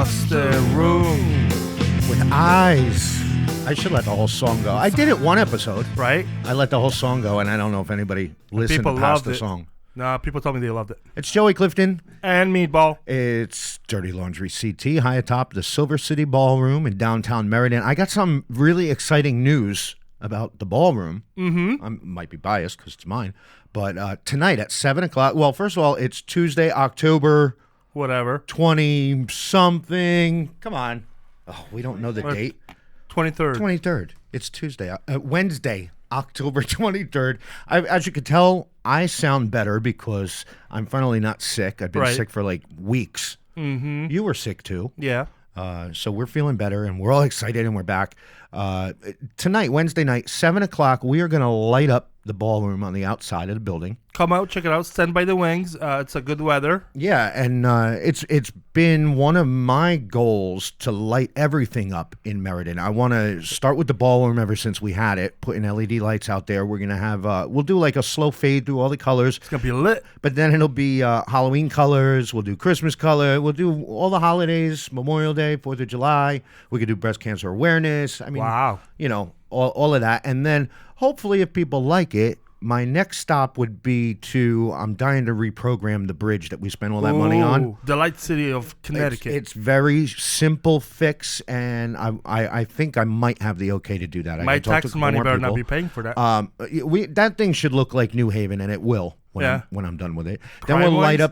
across the room. With eyes. I should let the whole song go. I did it one episode. Right? I let the whole song go, and I don't know if anybody listened People past loved the it. song. Nah, people told me they loved it. It's Joey Clifton. And Meatball. It's Dirty Laundry CT, high atop the Silver City Ballroom in downtown Meriden. I got some really exciting news about the ballroom. Mm-hmm. I might be biased because it's mine. But tonight at 7 o'clock, well, first of all, it's Tuesday, October... Whatever. 20-something. Come on. Oh, we don't know the date. 23rd. 23rd. It's Tuesday. Wednesday, October 23rd. As you can tell, I sound better because I'm finally not sick. I've been sick for like weeks. Mm-hmm. You were sick too. Yeah. So we're feeling better and we're all excited and we're back. Tonight, Wednesday night, 7 o'clock, we are going to light up the ballroom on the outside of the building. Come out, check it out. Stand by the Wings. It's a good weather. Yeah, and it's been one of my goals to light everything up in Meriden. I want to start with the ballroom ever since we had it, putting LED lights out there. We're going to have, we'll do like a slow fade through all the colors. It's going to be lit. But then it'll be Halloween colors. We'll do Christmas color. We'll do all the holidays, Memorial Day, 4th of July. We could do breast cancer awareness. I mean, wow. You know, all of that. And then hopefully if people like it, my next stop would be I'm dying to reprogram the bridge that we spent all that money on. The Light City of Connecticut. It's very simple fix, and I think I might have the okay to do that. My tax money better not be paying for that. That thing should look like New Haven, and it will when I'm done with it. Then Crime we'll light ones?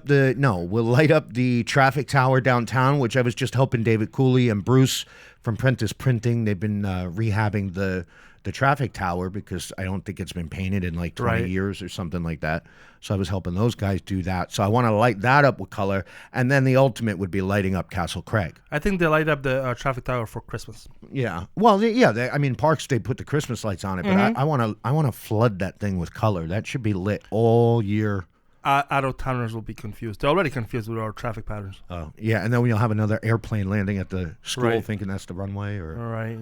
we'll light up the traffic tower downtown, which I was just helping David Cooley and Bruce from Prentice Printing. They've been rehabbing the traffic tower because I don't think it's been painted in like 20 years or something like that. So I was helping those guys do that. So I want to light that up with color. And then the ultimate would be lighting up Castle Craig. I think they light up the traffic tower for Christmas. Yeah. Well, Parks, they put the Christmas lights on it, but I want to flood that thing with color. That should be lit all year. Out-of-towners will be confused. They're already confused with our traffic patterns. Oh, yeah, and then you'll have another airplane landing at the school thinking that's the runway or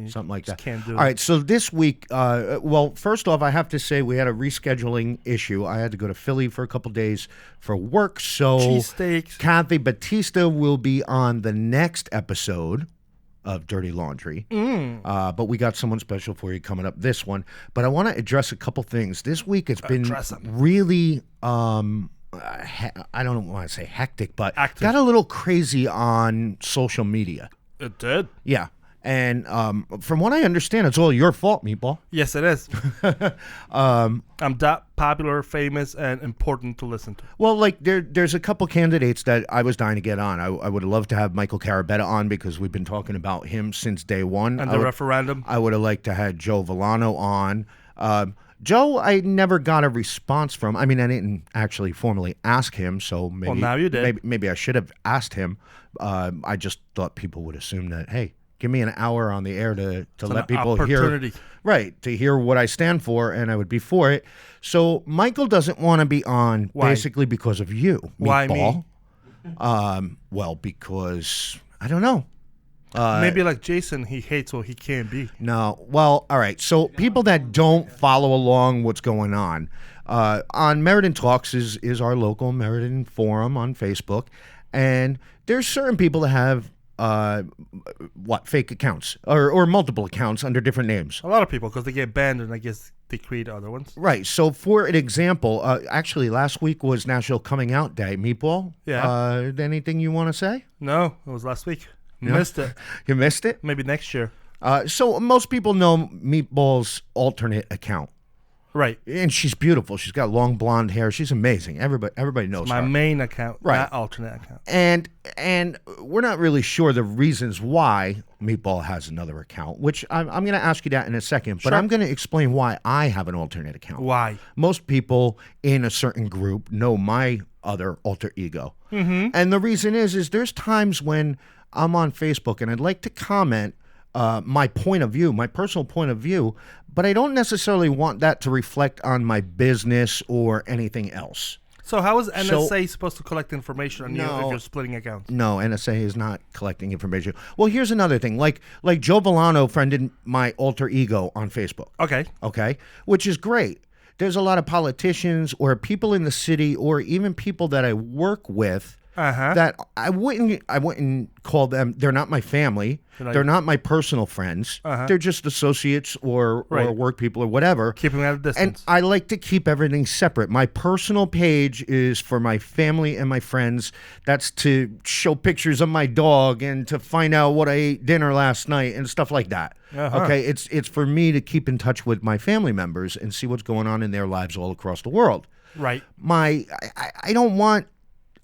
something like that. Can't do All right, so this week, first off, I have to say we had a rescheduling issue. I had to go to Philly for a couple days for work, so cheesesteaks. Kathy Batista will be on the next episode of Dirty Laundry. But we got someone special for you coming up this one. But I want to address a couple things. This week it's been really, I don't want to say hectic, but got a little crazy on social media. It did? Yeah. And from what I understand, it's all your fault, Meatball. Yes, it is. I'm that popular, famous, and important to listen to. Well, like there's a couple candidates that I was dying to get on. I would have loved to have Michael Carabetta on because we've been talking about him since day one. And the referendum. I would have liked to have Joe Villano on. Joe, I never got a response from. I mean, I didn't actually formally ask him, so maybe. Well, now you did. Maybe I should have asked him. I just thought people would assume that, hey, give me an hour on the air to let people hear. Right, to hear what I stand for, and I would be for it. So Michael doesn't want to be on basically because of you, Meatball. Why me? Well, because, I don't know. Maybe like Jason, he hates what he can't be. No. Well, all right. So people that don't follow along what's going on Meriden Talks is our local Meriden forum on Facebook. And there's certain people that have fake accounts or multiple accounts under different names. A lot of people, because they get banned and I guess they create other ones. Right. So for an example, actually last week was National Coming Out Day. Meatball? Yeah. Anything you want to say? No, it was last week. Missed it. You missed it? Maybe next year. So most people know Meatball's alternate account. Right. And she's beautiful. She's got long blonde hair. She's amazing. Everybody knows my her. main account, not alternate account. And we're not really sure the reasons why Meatball has another account, which I'm going to ask you that in a second. But I'm going to explain why I have an alternate account. Why? Most people in a certain group know my other alter ego. Mm-hmm. And the reason is there's times when I'm on Facebook and I'd like to comment my point of view, my personal point of view, but I don't necessarily want that to reflect on my business or anything else. So how is NSA supposed to collect information on you if you're splitting accounts? No, NSA is not collecting information. Well, here's another thing. Like Joe Villano friended my alter ego on Facebook. Okay, which is great. There's a lot of politicians or people in the city or even people that I work with that I wouldn't call them. They're not my family. They're not my personal friends. They're just associates or work people or whatever. Keep them at a distance. And I like to keep everything separate. My personal page is for my family and my friends. That's to show pictures of my dog and to find out what I ate dinner last night and stuff like that. Okay, it's for me to keep in touch with my family members and see what's going on in their lives all across the world. Right. I don't want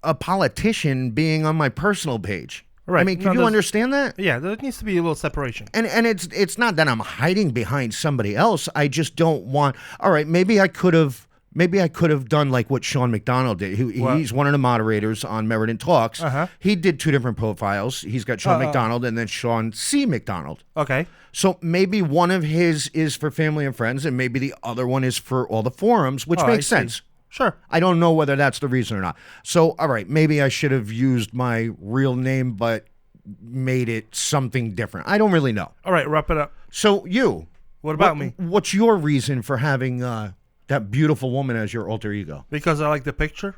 a politician being on my personal page. Right. I mean, can you understand that? Yeah, there needs to be a little separation. And it's not that I'm hiding behind somebody else. I just don't want. All right, maybe I could have done like what Sean McDonald did. He's one of the moderators on Meriden Talks. He did two different profiles. He's got Sean McDonald and then Sean C. McDonald. Okay. So maybe one of his is for family and friends, and maybe the other one is for all the forums, which makes sense. Sure. I don't know whether that's the reason or not. So, all right, maybe I should have used my real name, but made it something different. I don't really know. All right, wrap it up. So you. What about me? What's your reason for having that beautiful woman as your alter ego? Because I like the picture.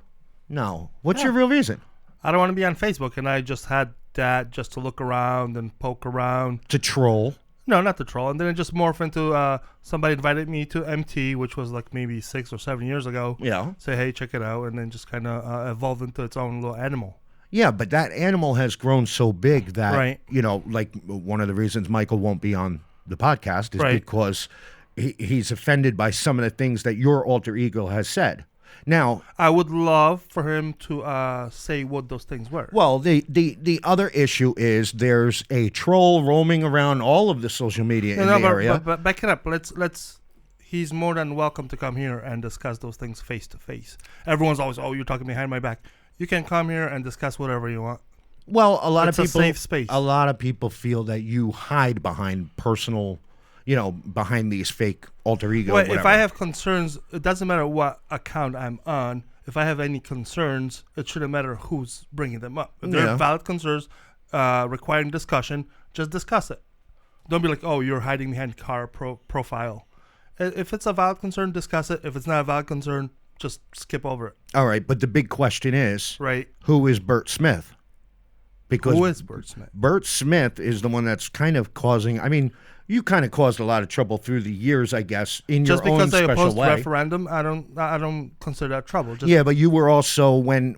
No. What's your real reason? I don't want to be on Facebook, and I just had that just to look around and poke around. To troll? No, not the troll. And then it just morphed into somebody invited me to MT, which was like maybe 6 or 7 years ago. Yeah. Say, hey, check it out. And then just kind of evolved into its own little animal. Yeah, but that animal has grown so big that, Right. Like one of the reasons Michael won't be on the podcast is because he's offended by some of the things that your alter ego has said. Now, I would love for him to say what those things were. Well, the other issue is there's a troll roaming around all of the social media in the area. But back it up. Let's. He's more than welcome to come here and discuss those things face to face. Everyone's always, you're talking behind my back. You can come here and discuss whatever you want. Well, a lot of people. It's a safe space. A lot of people feel that you hide behind personal, behind these fake alter ego. Well, if I have concerns, it doesn't matter what account I'm on. If I have any concerns, it shouldn't matter who's bringing them up. If they're valid concerns requiring discussion, just discuss it. Don't be like, you're hiding behind car profile. If it's a valid concern, discuss it. If it's not a valid concern, just skip over it. All right, but the big question is, right? Who is Bert Smith? Because who is Bert Smith? Bert Smith is the one that's kind of causing. I mean, you kind of caused a lot of trouble through the years, I guess, in your own special way. Just because I opposed referendum, I don't consider that trouble. Yeah, but you were also when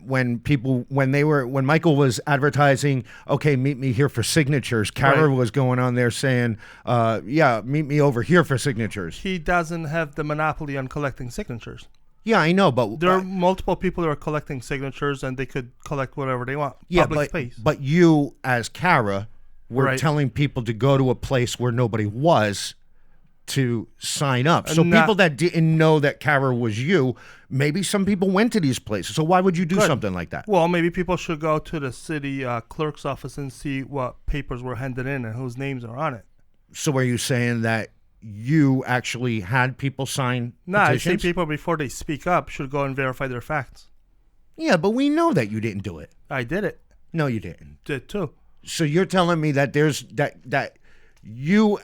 Michael was advertising, okay, meet me here for signatures. Kara was going on there saying, meet me over here for signatures. He doesn't have the monopoly on collecting signatures. Yeah, I know, but there are multiple people who are collecting signatures, and they could collect whatever they want. Yeah, Public space. But you, as Kara, were telling people to go to a place where nobody was to sign up. So people that didn't know that Kara was you, maybe some people went to these places. So why would you do something like that? Well, maybe people should go to the city clerk's office and see what papers were handed in and whose names are on it. So are you saying that you actually had people sign petitions? I say people, before they speak up, should go and verify their facts. Yeah, but we know that you didn't do it. I did it. No, you didn't. Did too. So you're telling me that there's that you...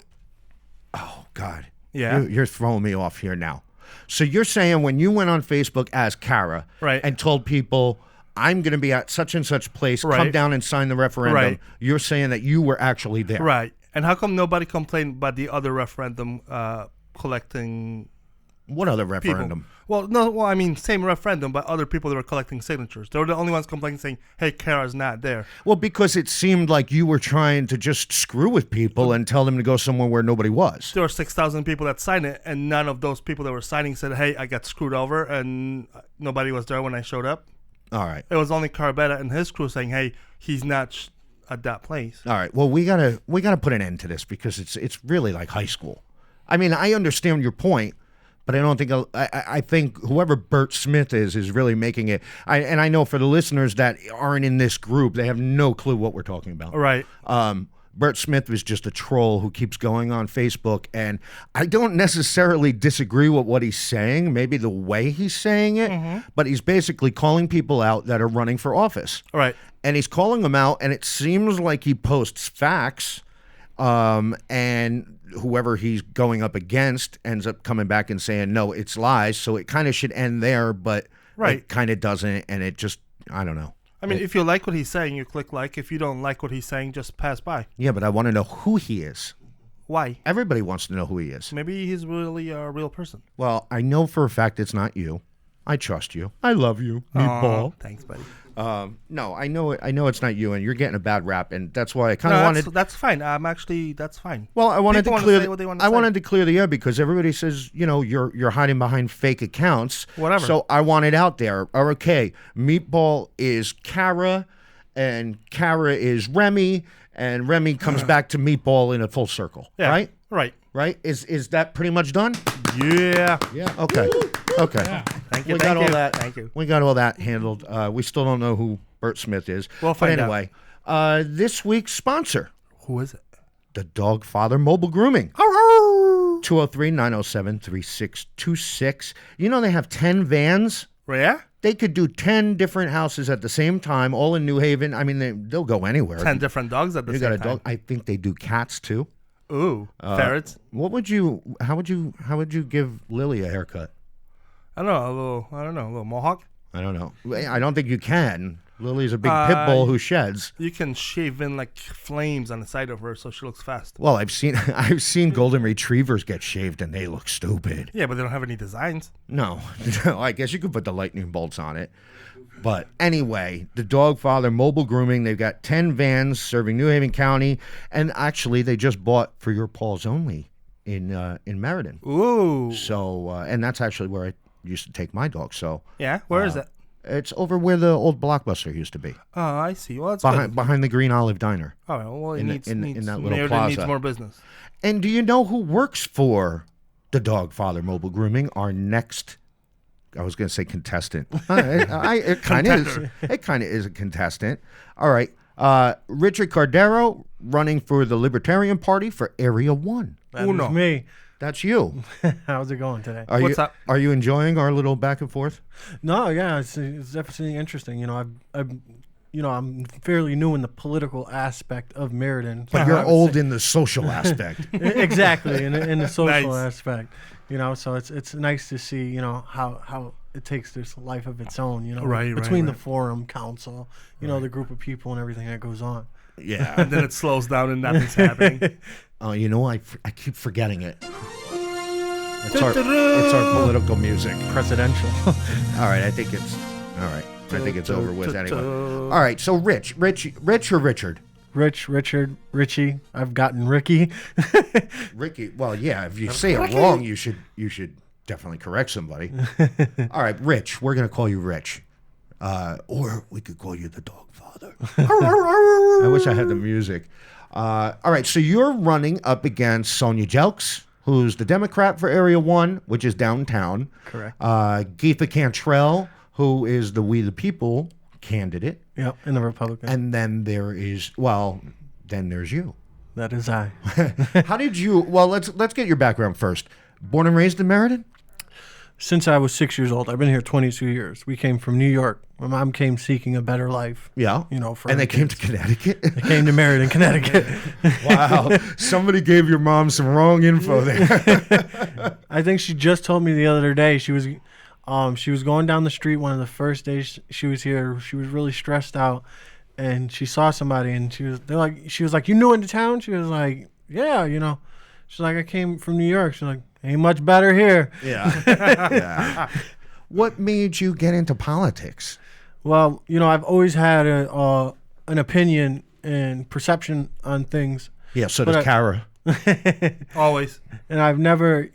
Oh, God. Yeah. You're throwing me off here now. So you're saying when you went on Facebook as Kara and told people, I'm going to be at such and such place, come down and sign the referendum, you're saying that you were actually there. Right. And how come nobody complained about the other referendum collecting... What other referendum? I mean, same referendum, but other people that were collecting signatures. They were the only ones complaining, saying, hey, Kara's not there. Well, because it seemed like you were trying to just screw with people and tell them to go somewhere where nobody was. There were 6,000 people that signed it, and none of those people that were signing said, hey, I got screwed over, and nobody was there when I showed up. All right. It was only Carbetta and his crew saying, hey, he's not at that place. All right. Well, we gotta put an end to this because it's really like high school. I mean, I understand your point, but I don't think I think whoever Bert Smith is really making it. And I know for the listeners that aren't in this group, they have no clue what we're talking about. Right. Bert Smith was just a troll who keeps going on Facebook, and I don't necessarily disagree with what he's saying, maybe the way he's saying it, but he's basically calling people out that are running for office. Right. And he's calling them out, and it seems like he posts facts, and whoever he's going up against ends up coming back and saying, no, it's lies, so it kind of should end there, but it kind of doesn't, and it just, I don't know. I mean, if you like what he's saying, you click like. If you don't like what he's saying, just pass by. Yeah, but I want to know who he is. Why? Everybody wants to know who he is. Maybe he's really a real person. Well, I know for a fact it's not you. I trust you. I love you, Meatball. Thanks, buddy. No, I know it. I know it's not you, and you're getting a bad rap, and that's why I kind of wanted. That's fine. That's fine. Well, I wanted People to clear. wanted to clear the air because everybody says you're hiding behind fake accounts. Whatever. So I want it out there. Okay, Meatball is Kara, and Kara is Remy, and Remy comes back to Meatball in a full circle. Yeah, Right. Right. Is that pretty much done? Yeah. Okay. Okay. Yeah. Thank you. We got all that. Thank you. We got all that handled. We still don't know who Bert Smith is. We'll find out. But anyway, this week's sponsor. Who is it? The Dog Father Mobile Grooming. 203-907-3626. You know they have 10 vans? Yeah? They could do 10 different houses at the same time, all in New Haven. I mean, they'll go anywhere. 10 different dogs at the same time. You got a dog. I think they do cats too. Ooh, ferrets. How would you give Lily a haircut? I don't know, a little mohawk. I don't know. I don't think you can. Lily's a big pit bull who sheds. You can shave in like flames on the side of her so she looks fast. Well, I've seen golden retrievers get shaved and they look stupid. Yeah, but they don't have any designs. No, I guess you could put the lightning bolts on it. But anyway, the Dog Father Mobile Grooming, they've got 10 vans serving New Haven County, and actually they just bought For Your Paws Only in Meriden. Ooh. So, and that's actually where I used to take my dog. So yeah, where is it? It's over where the old Blockbuster used to be. Oh, I see. Well, that's behind the Green Olive Diner. Oh, well, it needs that little Meriden plaza. needs more business. And do you know who works for the Dog Father Mobile Grooming? Our next, I was going to say contestant. It kind of is. It kind of is a contestant. All right. Richard Cordero running for the Libertarian Party for Area 1. That is me. That's you. How's it going today? What's up? Are you enjoying our little back and forth? No, yeah, it's definitely interesting. I'm fairly new in the political aspect of Meriden. But you're old in the social aspect. Exactly, in the social Nice. aspect. So it's nice to see, how it takes this life of its own, between the forum, council, the group of people and everything that goes on. Yeah. And then it slows down and nothing's happening. Oh, I keep forgetting it. It's our political music. Presidential. All right, I think it's over with anyway. All right, so Rich or Richard? Richard, Richie. I've gotten Ricky. Ricky. Well, yeah. If you say it wrong, you should definitely correct somebody. All right, Rich. We're gonna call you Rich, or we could call you the Dog Father. I wish I had the music. All right, so you're running up against Sonia Jelks, who's the Democrat for Area 1, which is downtown. Correct. Geetha Cantrell, who is the We the People candidate. Yep, and the Republican. And then there's you. That is I. How did you? Well, let's get your background first. Born and raised in Meriden? Since I was 6 years old. I've been here 22 years. We came from New York. My mom came seeking a better life. Yeah. And they came to Connecticut? They came to Meriden, Connecticut. Wow. Somebody gave your mom some wrong info there. I think she just told me the other day she was going down the street one of the first days she was here. She was really stressed out, and she saw somebody, and she was like, "You new into town?" She was like, "Yeah, She's like, "I came from New York." She's like, "Ain't much better here." Yeah. Yeah. What made you get into politics? Well, I've always had an opinion and perception on things. Yeah, so does Kara. Always. And I've never,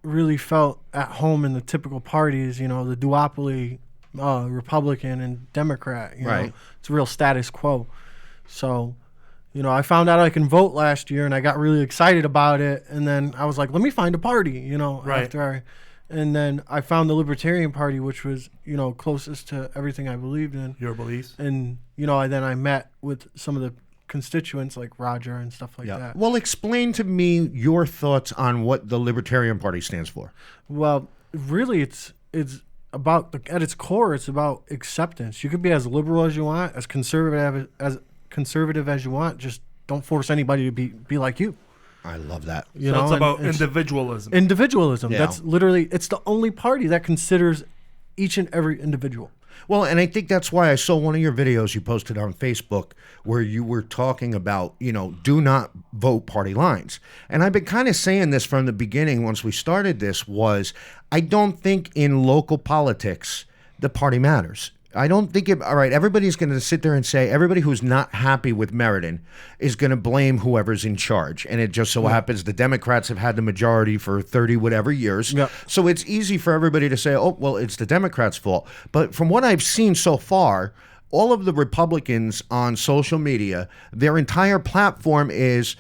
really felt at home in the typical parties, the duopoly, Republican and Democrat. Right. It's a real status quo. So, I found out I can vote last year, and I got really excited about it. And then I was like, let me find a party, Right. And then I found the Libertarian Party, which was, closest to everything I believed in. Your beliefs. And, then I met with some of the constituents like Roger and stuff like that. Well, explain to me your thoughts on what the Libertarian Party stands for. Well, really, it's about, at its core, it's about acceptance. You could be as liberal as you want, as conservative as you want. Just don't force anybody to be like you. I love that. It's about individualism. Individualism. Yeah. That's literally, it's the only party that considers each and every individual. Well, and I think that's why I saw one of your videos you posted on Facebook where you were talking about, do not vote party lines. And I've been kind of saying this from the beginning once we started this was I don't think in local politics the party matters. I don't think all right, everybody's going to sit there and say everybody who's not happy with Meriden is going to blame whoever's in charge. And it just so happens the Democrats have had the majority for 30 whatever years. Yep. So it's easy for everybody to say, oh, well, it's the Democrats' fault. But from what I've seen so far, all of the Republicans on social media, their entire platform is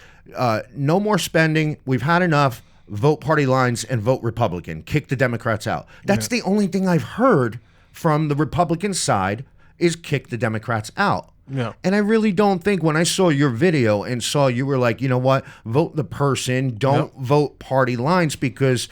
no more spending. We've had enough. Vote party lines and vote Republican. Kick the Democrats out. That's the only thing I've heard from the Republican side is kick the Democrats out. Yeah. And I really don't think when I saw your video and saw you were like, you know what, vote the person, don't vote party lines, because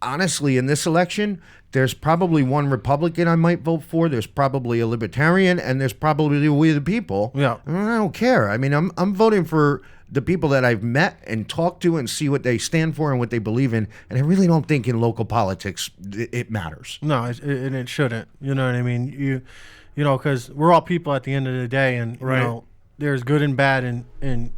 honestly, in this election, there's probably one Republican I might vote for, there's probably a Libertarian, and there's probably We the People. Yeah. And I don't care. I mean, I'm voting for the people that I've met and talked to and see what they stand for and what they believe in. And I really don't think in local politics it matters. No, it shouldn't. You know what I mean? You know, because we're all people at the end of the day, and you know, there's good and bad in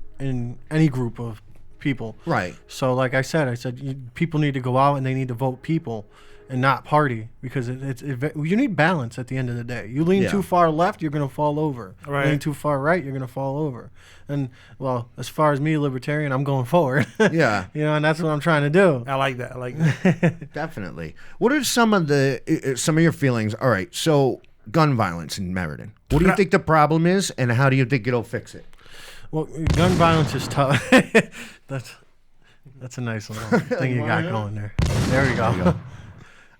any group of people. Right. So, like I said, people need to go out and they need to vote people and not party, because you need balance at the end of the day. You lean too far left, you're going to fall over. Right. Lean too far right, you're going to fall over. And, well, as far as me, Libertarian, I'm going forward. Yeah. You know, and that's what I'm trying to do. I like that. Definitely. What are some of your feelings? All right, so gun violence in Meriden. What do you think the problem is, and how do you think it'll fix it? Well, gun violence is tough. That's a nice little thing you got going there. There we go.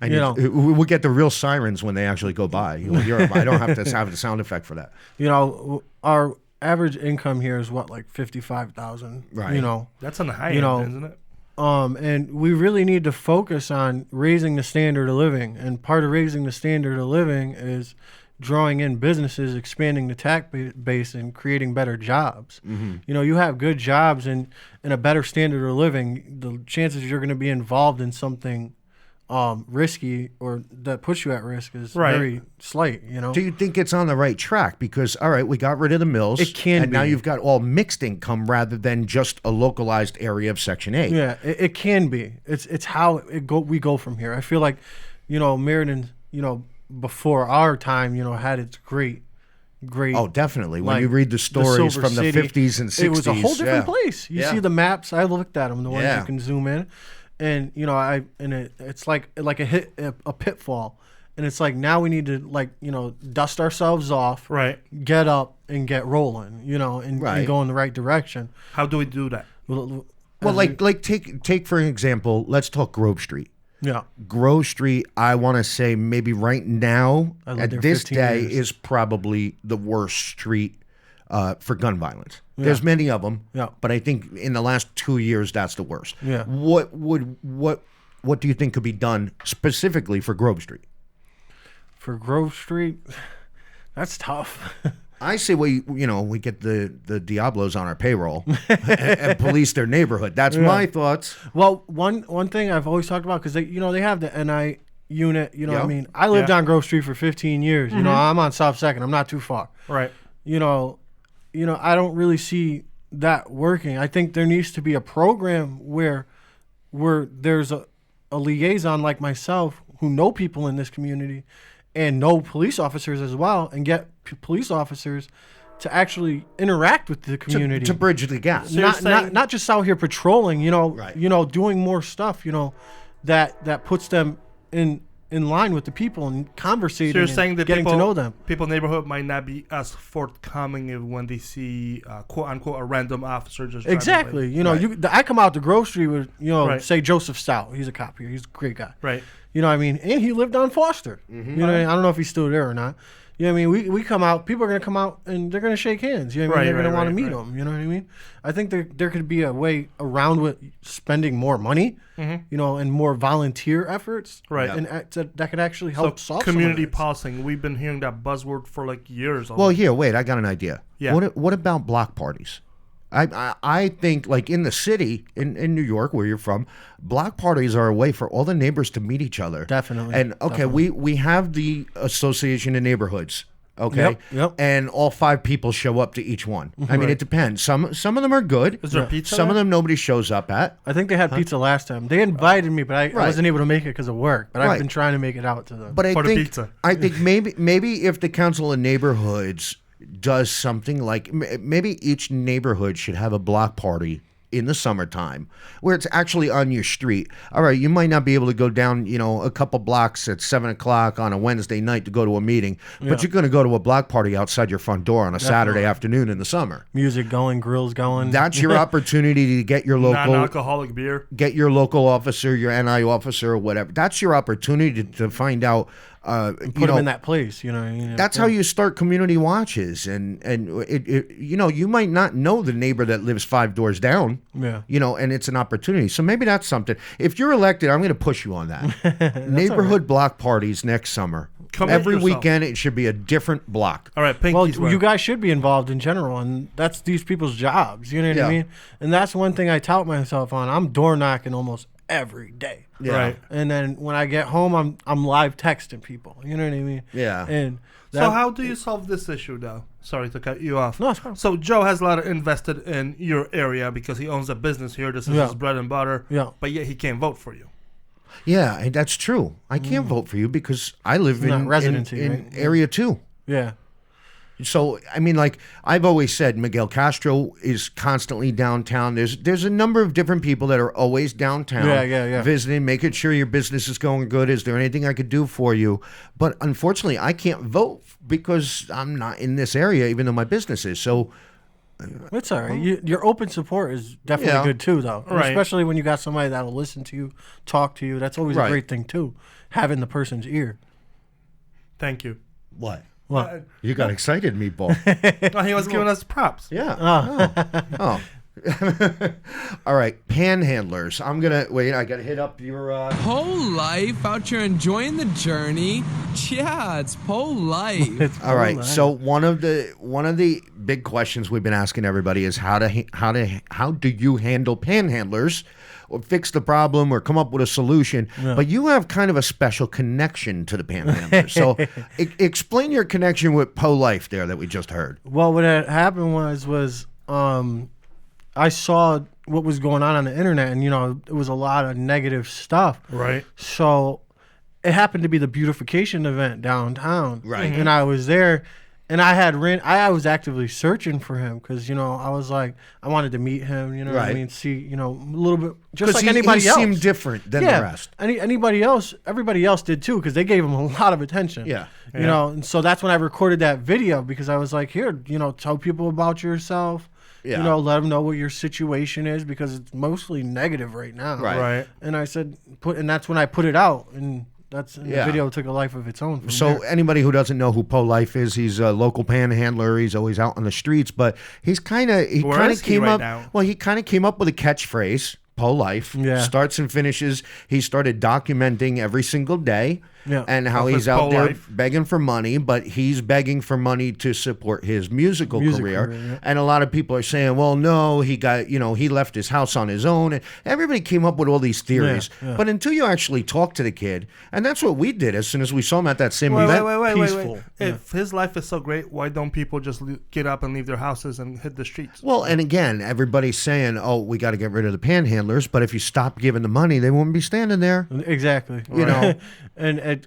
We'll get the real sirens when they actually go by. You'll hear them. I don't have to have the sound effect for that. You know, our average income here is what, like $55,000. Right. You know, that's on the high end, isn't it? And we really need to focus on raising the standard of living. And part of raising the standard of living is drawing in businesses, expanding the tax base, and creating better jobs. Mm-hmm. You know, you have good jobs and a better standard of living, the chances you're going to be involved in something risky or that puts you at risk is very slight, you know. Do you think it's on the right track? Because, all right, we got rid of the mills. It can and be. Now you've got all mixed income rather than just a localized area of Section 8. Yeah, it can be. It's how we go from here. I feel like, you know, Meriden, you know, before our time, you know, had its great. Oh, definitely. When you read the stories from the 50s and 60s. It was a whole different place. You see the maps. I looked at them, the ones you can zoom in. And you know, it's like a pitfall, and it's like now we need to, like, you know, dust ourselves off, get up and get rolling, you know, and go in the right direction. How do we do that? Well, like take for example, let's talk Grove Street. Yeah, Grove Street. I want to say maybe right now at this day years. is probably the worst street for gun violence. There's many of them, but I think in the last 2 years that's the worst. Yeah. What do you think could be done specifically for Grove Street? For Grove Street, that's tough. I say we get the Diablos on our payroll and police their neighborhood. That's my thoughts. Well, one thing I've always talked about, because they have the NI unit. You know what I mean? I lived on Grove Street for 15 years. Mm-hmm. You know, I'm on South 2nd. I'm not too far. Right. You know, I don't really see that working. I think there needs to be a program where there's a liaison like myself who know people in this community and know police officers as well, and get police officers to actually interact with the community to bridge the gap. So not just out here patrolling. You know, doing more stuff. You know, that puts them in line with the people and conversating. So you're saying that getting to know them. People in the neighborhood might not be as forthcoming when they see quote unquote a random officer just exactly. You know, I come out to Grove Street with say Joseph Stout. He's a cop here. He's a great guy. Right. You know what I mean? And he lived on Foster. Mm-hmm. You know, I don't know if he's still there or not. You know what I mean? We come out, people are going to come out and they're going to shake hands. You know what I mean? They're going to want to meet them. You know what I mean? I think there could be a way around with spending more money, you know, and more volunteer efforts. Right. And that could actually help solve community policing. We've been hearing that buzzword for like years. Well, here, wait, I got an idea. Yeah. What about block parties? I think, like in the city, in New York, where you're from, block parties are a way for all the neighbors to meet each other. Definitely. And we have the Association of Neighborhoods. Okay. Yep. And all 5 people show up to each one. I mean, it depends. Some of them are good. Is there pizza? Some of them nobody shows up at. I think they had pizza last time. They invited me, but I wasn't able to make it because of work. But I've been trying to make it out to them. But For the pizza. I think maybe if the Council of Neighborhoods does something like, maybe each neighborhood should have a block party in the summertime where it's actually on your street. All right, you might not be able to go down, a couple blocks at 7:00 on a Wednesday night to go to a meeting, but you're going to go to a block party outside your front door on a Saturday afternoon in the summer. Music going, grills going. That's your opportunity to get your local non-alcoholic beer. Get your local officer, your NI officer, or whatever. That's your opportunity to find out. Put them in that place, That's how you start community watches, and it you might not know the neighbor that lives 5 doors down, and it's an opportunity. So maybe that's something. If you're elected, I'm going to push you on that. Neighborhood block parties next summer. Every weekend, it should be a different block. All right, well, you guys should be involved in general, and that's these people's jobs. You know what I mean? And that's one thing I tout myself on. I'm door knocking almost every day. Yeah. Right. And then when I get home, I'm live texting people. You know what I mean? Yeah. And so how do you solve this issue, though? Sorry to cut you off. No, it's fine. So Joe has a lot of invested in your area because he owns a business here. This is his bread and butter. Yeah. But yet he can't vote for you. Yeah, and that's true. I can't vote for you because I live in area 2. Yeah. So, I mean, like I've always said, Miguel Castro is constantly downtown. There's a number of different people that are always downtown visiting, making sure your business is going good. Is there anything I could do for you? But unfortunately, I can't vote because I'm not in this area, even though my business is. So it's all right. Your open support is definitely good, too, though. Right. Especially when you got somebody that'll listen to you, talk to you. That's always a great thing, too, having the person's ear. Thank you. What? What? You got excited, Meatball. Oh, he was giving us props. Yeah. Oh. All right, panhandlers. I'm gonna wait. I gotta hit up your whole life out here enjoying the journey. Yeah, it's whole life. All right. So one of the big questions we've been asking everybody is how do you handle panhandlers? Or fix the problem or come up with a solution. Yeah. But you have kind of a special connection to the panhandlers. So explain your connection with Life there that we just heard. Well, what had happened was I saw what was going on the internet, and, it was a lot of negative stuff. Right. So it happened to be the beautification event downtown. Right. And I was there. And I was actively searching for him because, I was like, I wanted to meet him, what I mean? See, a little bit, just like anybody else. He seemed different than the rest. Everybody else did too because they gave him a lot of attention. Yeah. You know, and so that's when I recorded that video because I was like, here, tell people about yourself. Yeah. Let them know what your situation is because it's mostly negative right now. Right. And I said, and that's when I put it out and the video took a life of its own. So anybody who doesn't know who Life is, he's a local panhandler. He's always out on the streets, but he kind of came up. Now? Well, he kind of came up with a catchphrase. Life starts and finishes. He started documenting every single day. Yeah. And how he's out there begging for money, but he's begging for money to support his musical career. Yeah. And a lot of people are saying, well, no, he got, he left his house on his own. And everybody came up with all these theories. Yeah. But until you actually talk to the kid, and that's what we did as soon as we saw him at that same event. Wait. If his life is so great, why don't people just get up and leave their houses and hit the streets? Well, and again, everybody's saying, oh, we got to get rid of the panhandlers. But if you stop giving the money, they won't be standing there. Exactly. And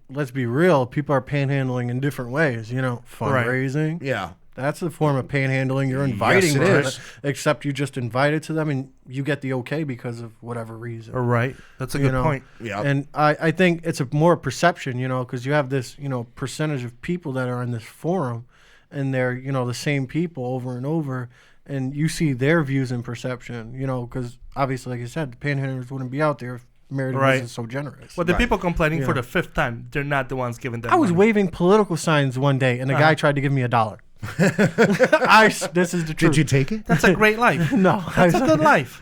let's be real. People are panhandling in different ways. Fundraising. Right. Yeah, that's a form of panhandling. You're inviting them, it is. Except you just invited to them, and you get the okay because of whatever reason. Right. That's a good point. Yeah. And I think it's more perception. Because you have this percentage of people that are in this forum, and they're the same people over and over, and you see their views and perception. Because obviously, like I said, the panhandlers wouldn't be out there if Meredith wasn't so generous. Well, the people complaining for the 5th time, they're not the ones giving them I was money. waving political signs one day, and a guy tried to give me $1. This is the truth. Did you take it? That's a great life. No. That's a good life.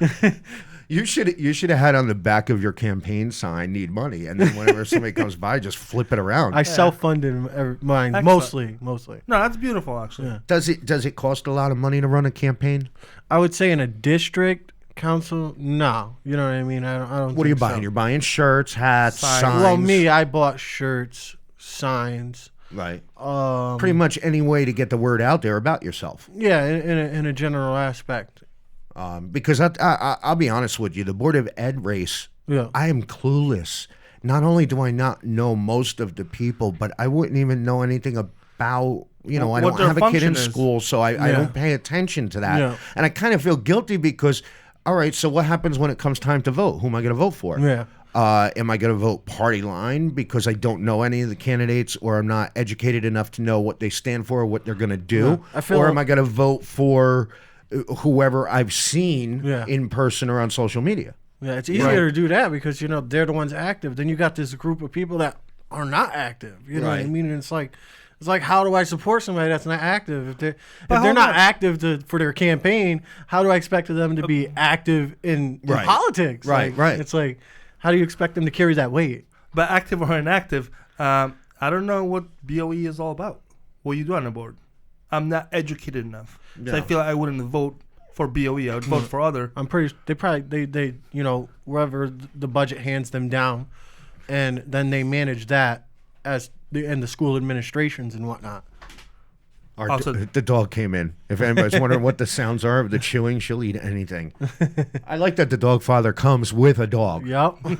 You should have had on the back of your campaign sign, "Need money," and then whenever somebody comes by, just flip it around. I self-funded mine mostly. No, that's beautiful, actually. Yeah. Does it cost a lot of money to run a campaign? I would say in a district council, no. You know what I mean? I don't. What are you think buying? so. You're buying shirts, hats, signs. Well, me, I bought shirts, signs. Right. Pretty much any way to get the word out there about yourself. Yeah, in a general aspect. Because I'll be honest with you, the Board of Ed race, Yeah. I am clueless. Not only do I not know most of the people, but I wouldn't even know anything about, I What don't their have a kid in function is. school, so I don't pay attention to that. Yeah. And I kind of feel guilty because, all right, so what happens when it comes time to vote? Who am I going to vote for? Yeah. Am I going to vote party line because I don't know any of the candidates or I'm not educated enough to know what they stand for or what they're going to do? Yeah. Or am I going to vote for whoever I've seen Yeah. in person or on social media? Yeah, it's easier to do that because they're the ones active. Then you got this group of people that are not active. You know what I Right. mean? And it's like how do I support somebody that's not active? If they're hold not on. active for their campaign, how do I expect them to be active in Right. politics? Right, Like, right. It's like, how do you expect them to carry that weight? But active or inactive, I don't know what BOE is all about. What you do on the board. I'm not educated enough. So I feel like I wouldn't vote for BOE. I would vote for other. I'm pretty. They wherever the budget hands them down, and then they manage that as the school administrations and whatnot. Also- The dog came in. If anybody's wondering what the sounds are of the chewing, she'll eat anything. I like that the dog father comes with a dog. Yep. You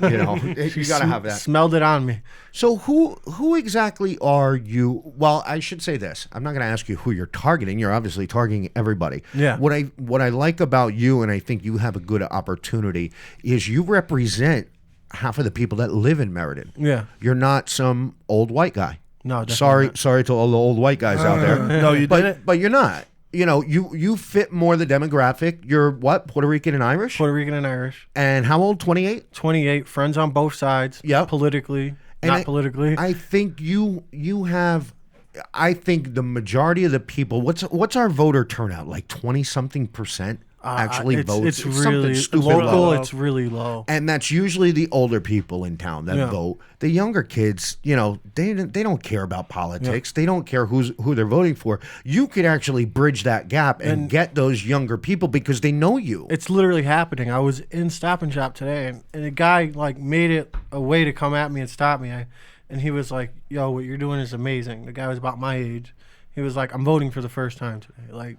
got to have that. Smelled it on me. So who exactly are you? Well, I should say this. I'm not going to ask you who you're targeting. You're obviously targeting everybody. Yeah. What I like about you, and I think you have a good opportunity, is you represent half of the people that live in Meriden. Yeah. You're not some old white guy. No, definitely Sorry to all the old white guys out there. No, you didn't. But you're not. You fit more the demographic. You're what? Puerto Rican and Irish? Puerto Rican and Irish. And how old? 28? 28, friends on both sides. Yeah. Politically, And not politically. I think you have. I think the majority of the people. What's our voter turnout? Like 20-something% actually vote. It's something really stupid local. low. It's really low. And that's usually the older people in town that Yeah. vote. The younger kids, they don't care about politics. They don't care who they're voting for. You could actually bridge that gap and get those younger people because they know you. It's literally happening. I was in Stop and Shop today, and a guy made it a way to come at me and stop me. And he was like, "Yo, what you're doing is amazing." The guy was about my age. He was like, "I'm voting for the first time today."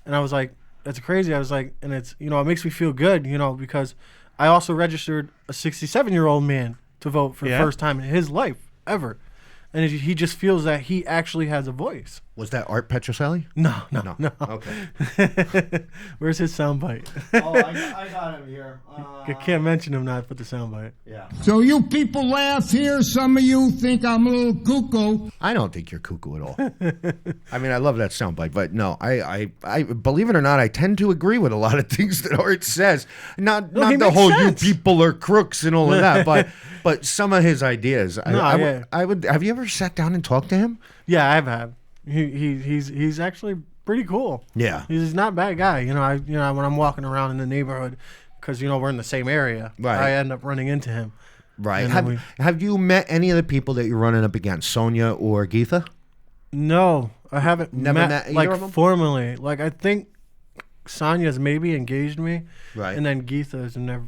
And I was like, "That's crazy." I was like, and it's it makes me feel good, because I also registered a 67-year-old man to vote for the first time in his life ever, and he just feels that he actually has a voice. Was that Art Petroselli? No. Okay. Where's his soundbite? Oh, I got him here. I can't mention him, not put the soundbite. Yeah. So you people laugh here. Some of you think I'm a little cuckoo. I don't think you're cuckoo at all. I mean, I love that soundbite, but no, I believe it or not, I tend to agree with a lot of things that Art says. Not he the makes whole sense. you people are crooks and all of that, but some of his ideas. I would. Have you ever sat down and talked to him? Yeah, I have. He's actually pretty cool. Yeah. He's not a bad guy. When I'm walking around in the neighborhood, because we're in the same area, Right. I end up running into him. Right. And then Have you met any of the people that you're running up against, Sonia or Geetha? No, I haven't Never met either of them? formally. I think Sonia's maybe engaged me, Right. and then Geetha's never.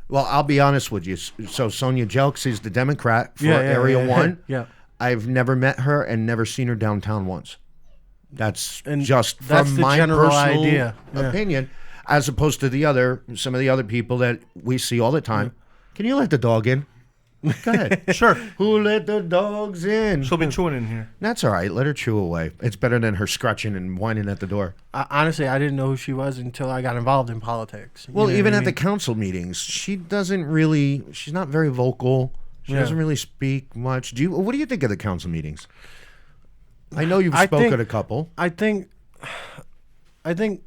Well, I'll be honest with you. So Sonia Jelks is the Democrat for Area 1. Yeah. I've never met her and never seen her downtown once. That's And just that's from the my general personal idea. Yeah. opinion, as opposed to some of the other people that we see all the time. Can you let the dog in? Go ahead. Sure. Who let the dogs in? She'll be chewing in here. That's all right. Let her chew away. It's better than her scratching and whining at the door. Honestly, I didn't know who she was until I got involved in politics. Well, even at the the council meetings, she's not very vocal. She doesn't really speak much. What do you think of the council meetings? I know you've spoken at a couple. I think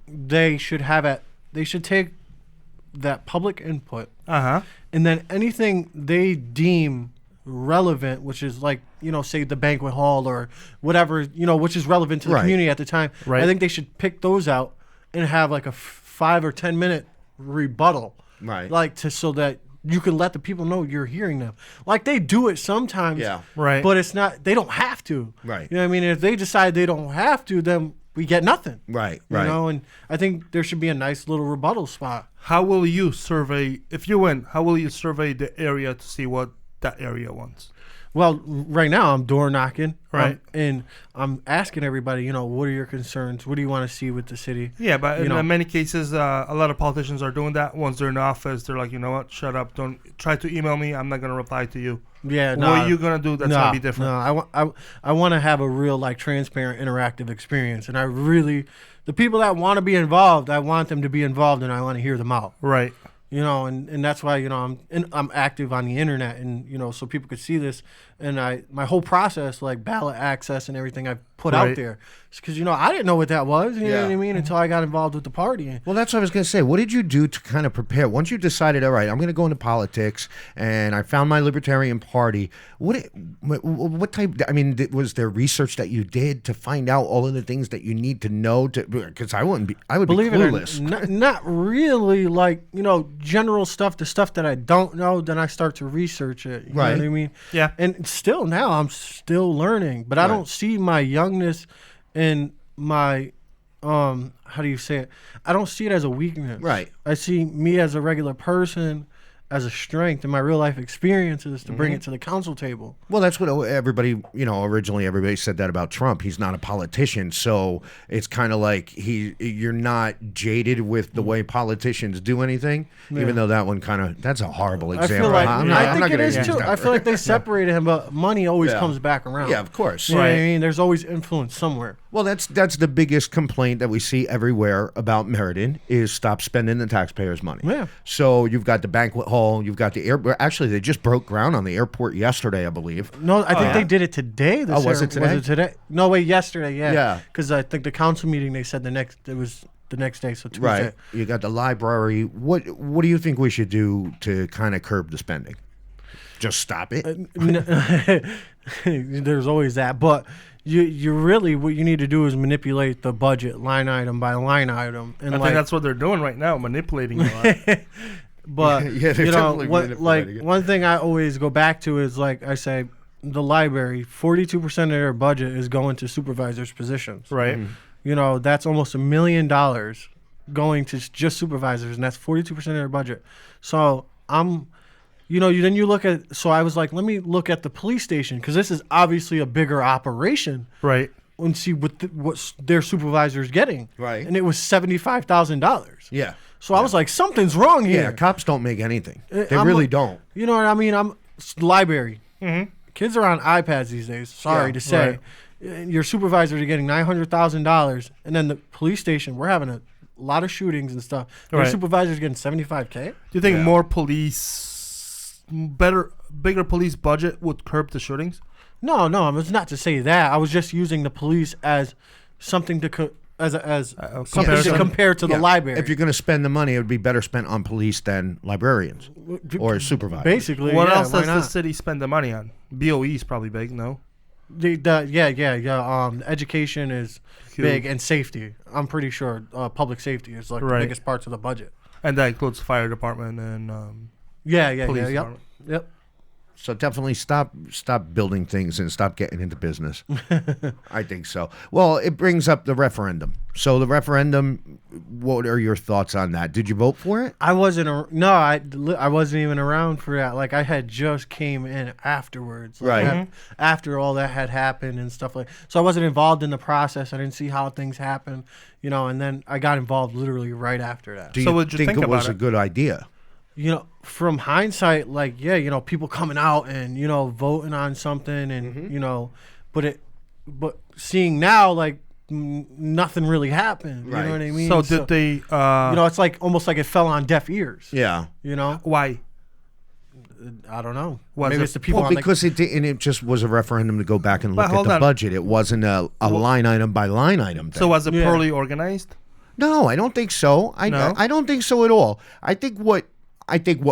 they should they should take that public input, and then anything they deem relevant, which is say the banquet hall or whatever, which is relevant to the Right. community at the time. Right. I think they should pick those out and have a 5 or 10 minute rebuttal Right. Like so that you can let the people know you're hearing them. Like they do it sometimes. Yeah. Right. But it's not. They don't have to. Right. You know what I mean? If they decide they don't have to, then we get nothing. Right. You know, and I think there should be a nice little rebuttal spot. How will you survey, if you win, how will you survey the area to see what that area wants? Well, right now I'm door knocking, Right. And I'm asking everybody, what are your concerns? What do you want to see with the city? Yeah, but in many cases, a lot of politicians are doing that. Once they're in office, they're like, you know what, shut up. Don't try to email me. I'm not going to reply to you. Yeah, What are you going to do that's going to be different? No, I want to have a real, like, transparent, interactive experience. And the people that want to be involved, I want them to be involved, and I want to hear them out. Right. And that's why I'm active on the internet, and so people could see this, and my whole process, like ballot access and everything I've put out there, because I didn't know what that was, you know what I mean, until I got involved with the party. Well, that's what I was going to say. What did you do to kind of prepare once you decided, all right, I'm going to go into politics, and I found my Libertarian Party? What type? I mean, was there research that you did to find out all of the things that you need to know? Because I would be clueless. Not really, like general stuff, the stuff that I don't know, then I start to research it. You know what I mean? Yeah. And still now I'm still learning, but I don't see my youngness and my how do you say it? I don't see it as a weakness. Right. I see me as a regular person as a strength in my real life experiences to bring it to the council table. Well, that's what everybody, originally everybody said that about Trump. He's not a politician, so it's kind of like you're not jaded with the way politicians do anything, even though that one that's a horrible example. I feel like, I'm not it gonna is use too. that I feel like they separated him, but money always comes back around. Yeah, of course. You know what I mean? There's always influence somewhere. Well, that's the biggest complaint that we see everywhere about Meriden is stop spending the taxpayers' money. Yeah. So you've got the banquet hall, you've got the airport. Actually, they just broke ground on the airport yesterday, I believe. No, I think they did it today. Was it today? Was it today? No, wait, yesterday. Yeah. Yeah. Because I think the council meeting they said it was the next day, so Tuesday. Right. You got the library. What do you think we should do to kind of curb the spending? Just stop it. There's always that, but you really what you need to do is manipulate the budget line item by line item, and I think that's what they're doing right now, manipulating a lot. But manipulating it. one thing I always go back to is like I say, the library, 42% of their budget is going to supervisors' positions. Right. That's almost $1 million going to just supervisors, and that's 42% of their budget. So then you look at. So I was like, let me look at the police station because this is obviously a bigger operation. Right. And see what their supervisor's getting. Right. And it was $75,000. Yeah. So I was like, something's wrong here. Yeah, cops don't make anything. They really don't. You know what I mean? Library. Mm-hmm. Kids are on iPads these days. Sorry to say. Right. Your supervisors are getting $900,000, and then the police station, we're having a lot of shootings and stuff. Their supervisors getting $75K. Do you think more police, bigger police budget would curb the shootings? No, it was not to say that. I was just using the police as something to something to compare to the library. If you're going to spend the money, it would be better spent on police than librarians or supervisors. Basically, what else does the city spend the money on? BOE is probably big, no? Education is big, and safety. I'm pretty sure public safety is like the biggest parts of the budget. And that includes fire department and police department. Yep. So definitely stop building things and stop getting into business. I think so. Well, it brings up the referendum. So the referendum, what are your thoughts on that? Did you vote for it? I wasn't. I wasn't even around for that. Like I had just came in afterwards. Right. After all that had happened and stuff like. So I wasn't involved in the process. I didn't see how things happen. And then I got involved literally right after that. Do you think it was a good idea? From hindsight, like, people coming out and, voting on something and, but seeing now, like, nothing really happened. Right. You know what I mean? So did they, it's like almost like it fell on deaf ears. Yeah. Why? I don't know. Maybe it's the people. Because it just was a referendum to go back and look at the budget. It wasn't a line item by line item thing. So was it poorly organized? No, I don't think so. I don't think so at all. I think what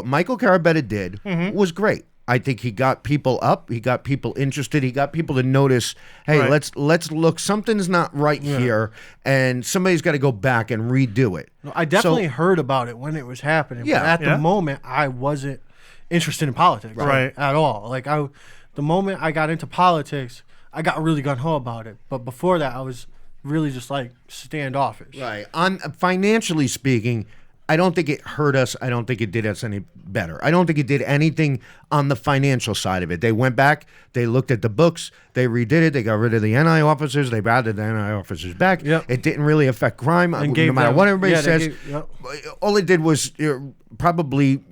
Michael Carabetta did was great. I think he got people up. He got people interested. He got people to notice, hey, Right. let's look. Something's not right here, and somebody's got to go back and redo it. I definitely heard about it when it was happening. Yeah. But at Yeah. the moment, I wasn't interested in politics Right. at all. Like the moment I got into politics, I got really gun ho about it. But before that, I was really just like standoffish. Right. On financially speaking, I don't think it hurt us. I don't think it did us any better. I don't think it did anything on the financial side of it. They went back, they looked at the books, they redid it, they got rid of the NI officers, they added the NI officers back. Yep. It didn't really affect crime, no gave matter them- what everybody yeah, they says. gave- yep. All it did was probably,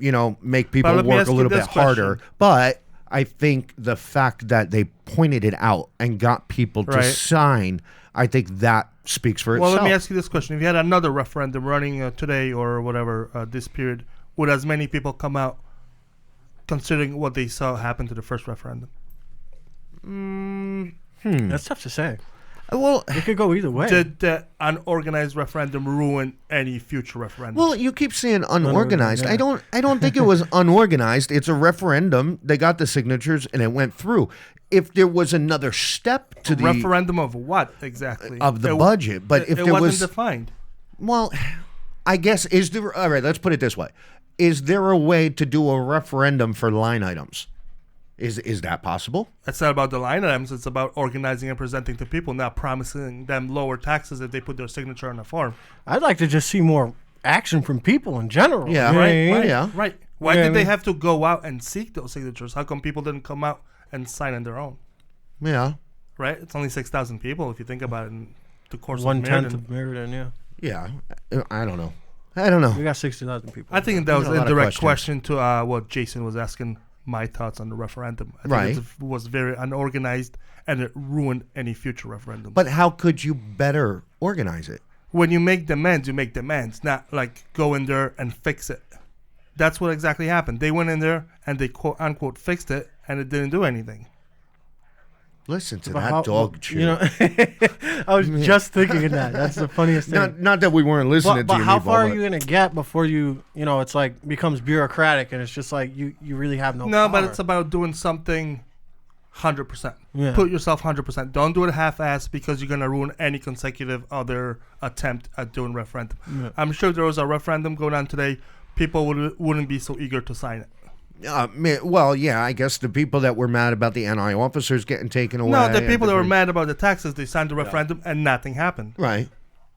make people let me work ask a you little bit this question. harder. But I think the fact that they pointed it out and got people to Right. sign, I think that speaks for Well, itself. let me ask you this question: if you had another referendum running today or whatever this period, would as many people come out, considering what they saw happen to the first referendum? That's tough to say. Well, It could go either way. Did the unorganized referendum ruin any future referendum? Well, you keep saying unorganized. yeah. I don't think it was unorganized. It's a referendum. They got the signatures and it went through. If there was another step to the referendum of what exactly? of the budget, but if it there wasn't was defined. well, I guess is there all right, let's put it this way. Is there a way to do a referendum for line items? Is that possible? It's not about the line items. It's about organizing and presenting to people, not promising them lower taxes if they put their signature on the form. I'd like to just see more action from people in general. Yeah. You know what I Right, mean? right. Yeah. Right. Why Yeah, did I they mean- have to go out and seek those signatures? How come people didn't come out and sign on their own? Yeah. Right? It's only 6,000 people if you think about it in the course of 1/10 Meriden. of Meriden, yeah. Yeah. I don't know. I don't know. We got 60,000 people. I think that was a a lot of direct questions. question to what Jason was asking, my thoughts on the referendum. I think Right. it was very unorganized and it ruined any future referendum. But how could you better organize it? when you make demands, not like go in there and fix it. That's what exactly happened. They went in there and they quote unquote fixed it, and it didn't do anything. Listen to But that how- dog chew. You know, I was just thinking of that. That's the funniest thing. Not that we weren't listening But to you, how Meatball, far are but- you gonna get before it's like becomes bureaucratic and it's just like you really have no. No, but power. it's about doing something 100%. Yeah. Put yourself 100%. Don't do it half-assed because you're gonna ruin any consecutive other attempt at doing referendum. Yeah. I'm sure if there was a referendum going on today, people wouldn't be so eager to sign it. Well, yeah, I guess the people that were mad about the NI officers getting taken away. No, the and people that were different- mad about the taxes, they signed the referendum and nothing happened. Right.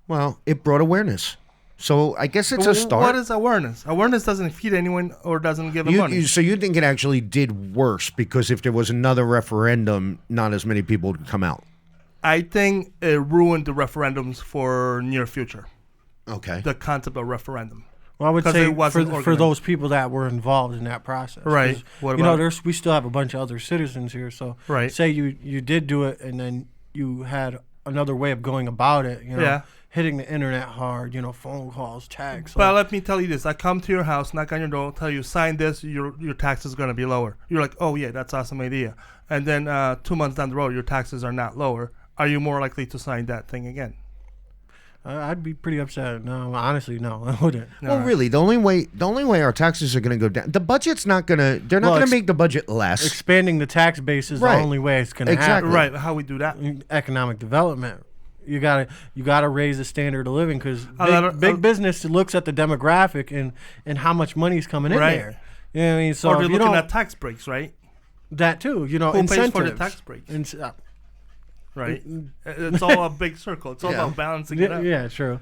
Well, it brought awareness. So I guess it's a start. What is awareness? Awareness doesn't feed anyone or doesn't give them money. So you think it actually did worse because if there was another referendum, not as many people would come out? I think it ruined the referendums for near future. Okay. The concept of referendum. Well, I would 'Cause say it wasn't for organized. those people that were involved in that process. Right. 'Cause, What you know, about- we still have a bunch of other citizens here. So Right. say you did do it and then you had another way of going about it. You know, Yeah. hitting the internet hard. Phone calls, tags. But let me tell you this: I come to your house, knock on your door, tell you sign this, your tax is gonna be lower. You're like, oh yeah, that's awesome idea. And then 2 months down the road, your taxes are not lower. Are you more likely to sign that thing again? I'd be pretty upset. No, honestly, no, I wouldn't. Well, really, the only way our taxes are going to go down, the budget's not going to. They're not Well, going to make the budget less. Expanding the tax base is Right. the only way it's going to Exactly. Right? How we do that? happen. Economic development. You gotta raise the standard of living because lot big, of- business looks at the demographic and how much money's coming in Right. there. You know what I mean? So or if they're you looking don't- at tax breaks, right? that too. Who pays Incentives for the tax breaks? uh, Right? It's all a big circle. It's all Yeah. about balancing it out. yeah, true.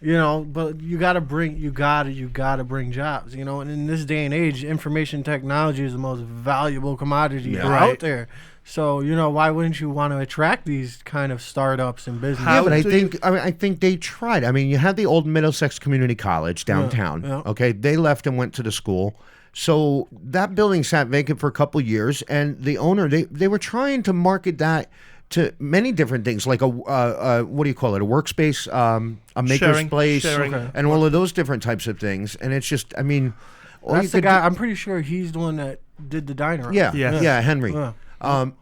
But you gotta bring jobs. And in this day and age, information technology is the most valuable commodity Yeah. out Right. there. So why wouldn't you want to attract these kind of startups and businesses? Yeah, but do I think they tried. I mean, you had the old Middlesex Community College downtown. yeah. Okay, they left and went to the school. So that building sat vacant for a couple of years, and the owner they were trying to market that to many different things, like a what do you call it, a workspace, a maker's Sharing- place, sharing. Okay. and all of those different types of things. And it's just, I mean, all you That's the could guy. do- I'm pretty sure he's the one that did the diner. Yeah, Yes. yeah, Henry. Yeah.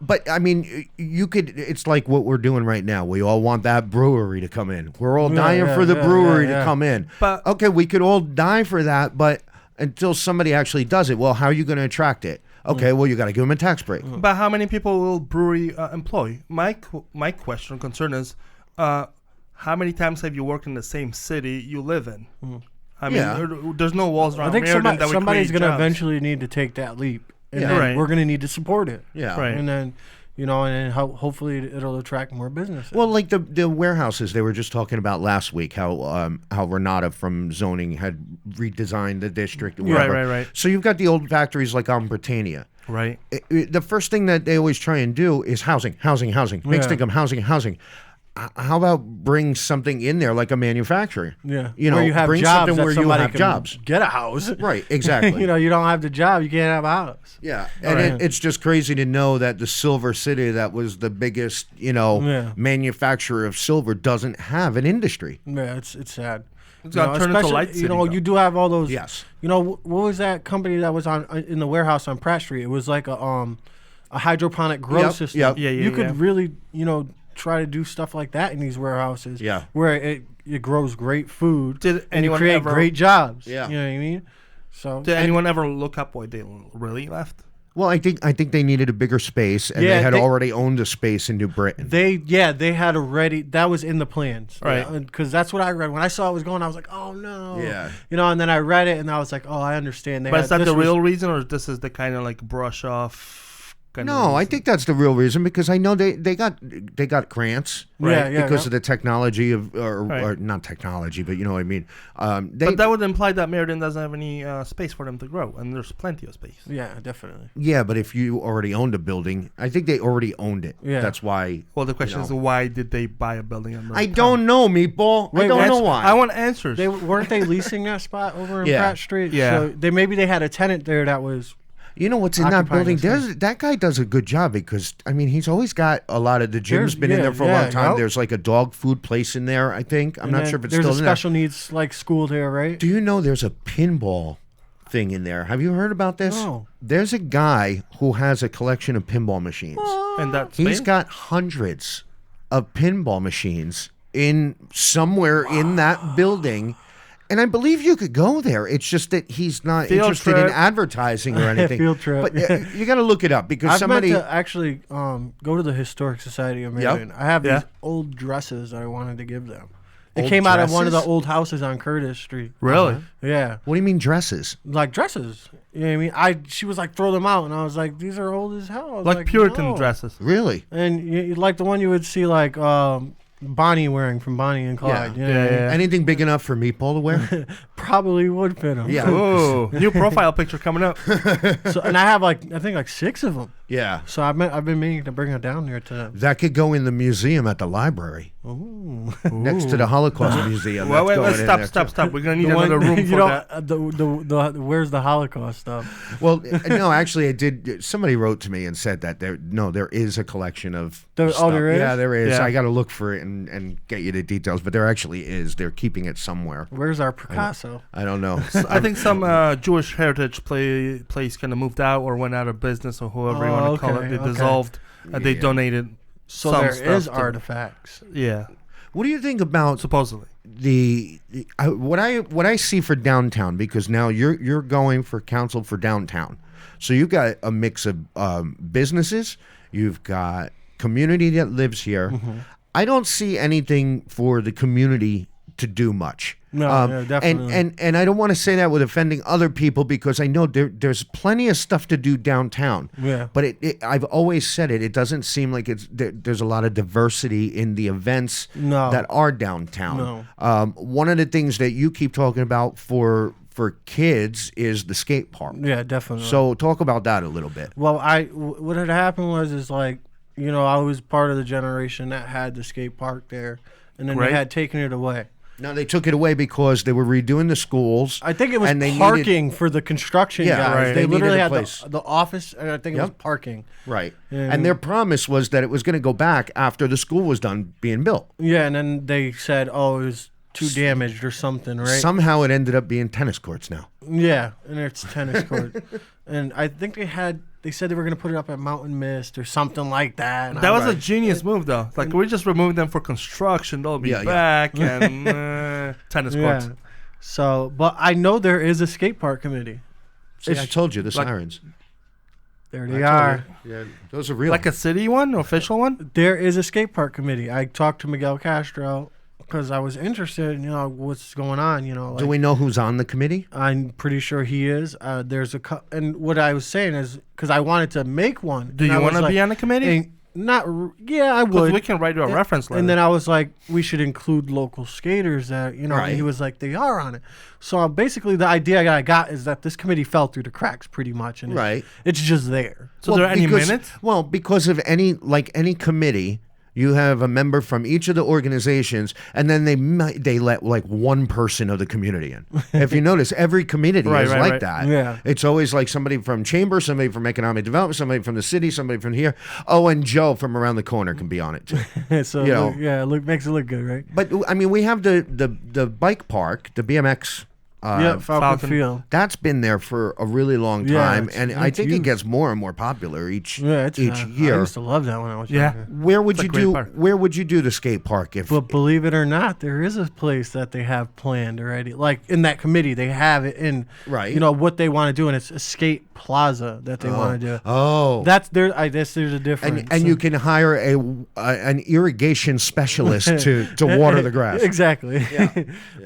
But I mean, you could. It's like what we're doing right now. We all want that brewery to come in. We're all dying for the brewery to come in. But- okay, we could all die for that, but until somebody actually does it, well, how are you going to attract it? Okay, well, you got to give them a tax break. But how many people will brewery employ? My question, concern is, how many times have you worked in the same city you live in? I mean, there's no walls around. I think somebody's going to jobs. eventually need to take that leap, and Yeah. then Right. we're going to need to support it. Yeah. Right. And then, hopefully it'll attract more business. Well, like the warehouses they were just talking about last week, how Renata from zoning had redesigned the district. Right. So you've got the old factories like on Britannia. Right. The first thing that they always try and do is housing. Mixed income, housing. How about bring something in there like a manufacturer? Yeah. You know, where you have bring jobs something that where you somebody have can jobs. Get a house. Right, exactly. You don't have the job, you can't have a house. Yeah, and it's just crazy to know that the Silver City, that was the biggest, manufacturer of silver, doesn't have an industry. Yeah, it's sad. It's got to turn into Light City. You do have all those. Yes. What was that company that was in the warehouse on Pratt Street? It was like a hydroponic grow system. Yep. Yeah, You could really, try to do stuff like that in these warehouses. Yeah. Where it grows great food. Did and anyone create ever- great jobs. Yeah. You know what I mean? So Did anyone ever look up why they really left? Well, I think they needed a bigger space, and Yeah, they had they- already owned a space in New Britain. they had already, that was in the plans. Right. Because that's what I read. When I saw it was going, I was like, oh no. Yeah. And then I read it and I was like, oh, I understand. But is that the real reason, or this is the kind of like brush off? No, I think that's the real reason, because I know they got grants, Right. Yeah, because yeah. of the technology or Right. not technology, but you know what I mean. But that would imply that Meriden doesn't have any space for them to grow, and there's plenty of space. Yeah, definitely. Yeah, but if you already owned a building, I think they already owned it. Yeah. That's why. Well, the question is, why did they buy a building? In I don't know, Meatball. I Wait, don't know that's- why. I want answers. Weren't they leasing that spot over in Yeah. Pratt Street? Yeah. So maybe they had a tenant there that was. You know what's in that Occupying building? the space. That guy does a good job, because I mean he's always got a lot of the gym's been in there for a long time. Yep. There's like a dog food place in there, I think. I'm not sure if it's there's still a in there. special needs like school there, right? Do you know there's a pinball thing in there? Have you heard about this? No. There's a guy who has a collection of pinball machines. and that's He's got hundreds of pinball machines in somewhere in that building. And I believe you could go there. It's just that he's not Field interested in trip. advertising or anything. Field trip. But you got to look it up, because I've somebody. meant to actually go to the Historic Society of Meriden. I have Yeah. these old dresses that I wanted to give them. It Old came out of one of the dresses? old houses on Curtis Street. really. Yeah. What do you mean dresses? Like dresses. You know what I mean? She was like, throw them out. And I was like, these are old as hell. I was Like Puritan no. dresses. Really? And like the one you would see like Bonnie wearing from Bonnie and Clyde. Yeah. You know what I mean? Anything big enough for Meatball to wear? Probably would fit them. Yeah. Ooh, new profile picture coming up. So, and I have I think 6 of them. Yeah. So I've been meaning to bring her down there to. That could go in the museum at the library. Ooh. Next to the Holocaust Museum. Well, That's wait, going in there, stop. too. We're gonna need another room for that. The where's the Holocaust stuff? Well, no, actually, I did. Somebody wrote to me and said that there is a collection of. stuff. there is? Yeah, there is. Yeah. I got to look for it and get you the details, but there actually is. They're keeping it somewhere. Where's our Picasso? I don't know. I think some Jewish heritage place kind of moved out or went out of business, or whoever you want to call it. They dissolved. And they donated. So some there stuff is to- artifacts. Yeah, What do you think about supposedly. what I see for downtown? Because now you're going for council for downtown, so you've got a mix of businesses. You've got community that lives here. Mm-hmm. I don't see anything for the community to do much. No, yeah, definitely. And I don't want to say that with offending other people, because I know there's plenty of stuff to do downtown. Yeah. But I've always said it doesn't seem like there's a lot of diversity in the events No. that are downtown. No. One of the things that you keep talking about for kids is the skate park. Yeah, definitely. So talk about that a little bit. Well, what had happened was like, I was part of the generation that had the skate park there, and then Right. they had taken it away. Now they took it away because they were redoing the schools. I think it was and they parking for the construction Yeah, guys. right. They, They literally needed a had place. the office, and I think it was Yep. parking. Right. Yeah. And their promise was that it was going to go back after the school was done being built. Yeah, and then they said, oh, it was too damaged or something, right? Somehow it ended up being tennis courts now. Yeah, and it's tennis court. And I think they said they were going to put it up at Mountain Mist or something like that. And That I was a genius move, though. Like, we just removed them for construction. They'll be Yeah, yeah. back and tennis courts. Yeah. So, but I know there is a skate park committee. See, I told you, the sirens. There they are. Yeah, those are real. Like a city one, official one? There is a skate park committee. I talked to Miguel Castro because I was interested in, what's going on, Do we know who's on the committee? I'm pretty sure he is. There's and what I was saying is, because I wanted to make one. Do you want to be on the committee? I would. Because we can write you a reference letter. And then I was like, we should include local skaters that, and he was like, they are on it. So basically the idea I got is that this committee fell through the cracks pretty much. And it's just there. So there are any minutes? Well, because of any committee, you have a member from each of the organizations, and then they let like one person of the community in. If you notice, every community is like that. Yeah. It's always like somebody from Chamber, somebody from Economic Development, somebody from the city, somebody from here. Oh, and Joe from around the corner can be on it too. So makes it look good, right? But I mean, we have the bike park, the BMX. Falcon Field. That's been there for a really long time, and I think huge. it gets more and more popular each year. I used to love that when I was younger. Where would you do the skate park? But believe it or not, there is a place that they have planned already. Like in that committee, they have it in what they want to do, and it's a skate plaza that they want to do. Oh, that's there. I guess there's a difference. And you can hire an irrigation specialist to water the grass. Exactly. Yeah.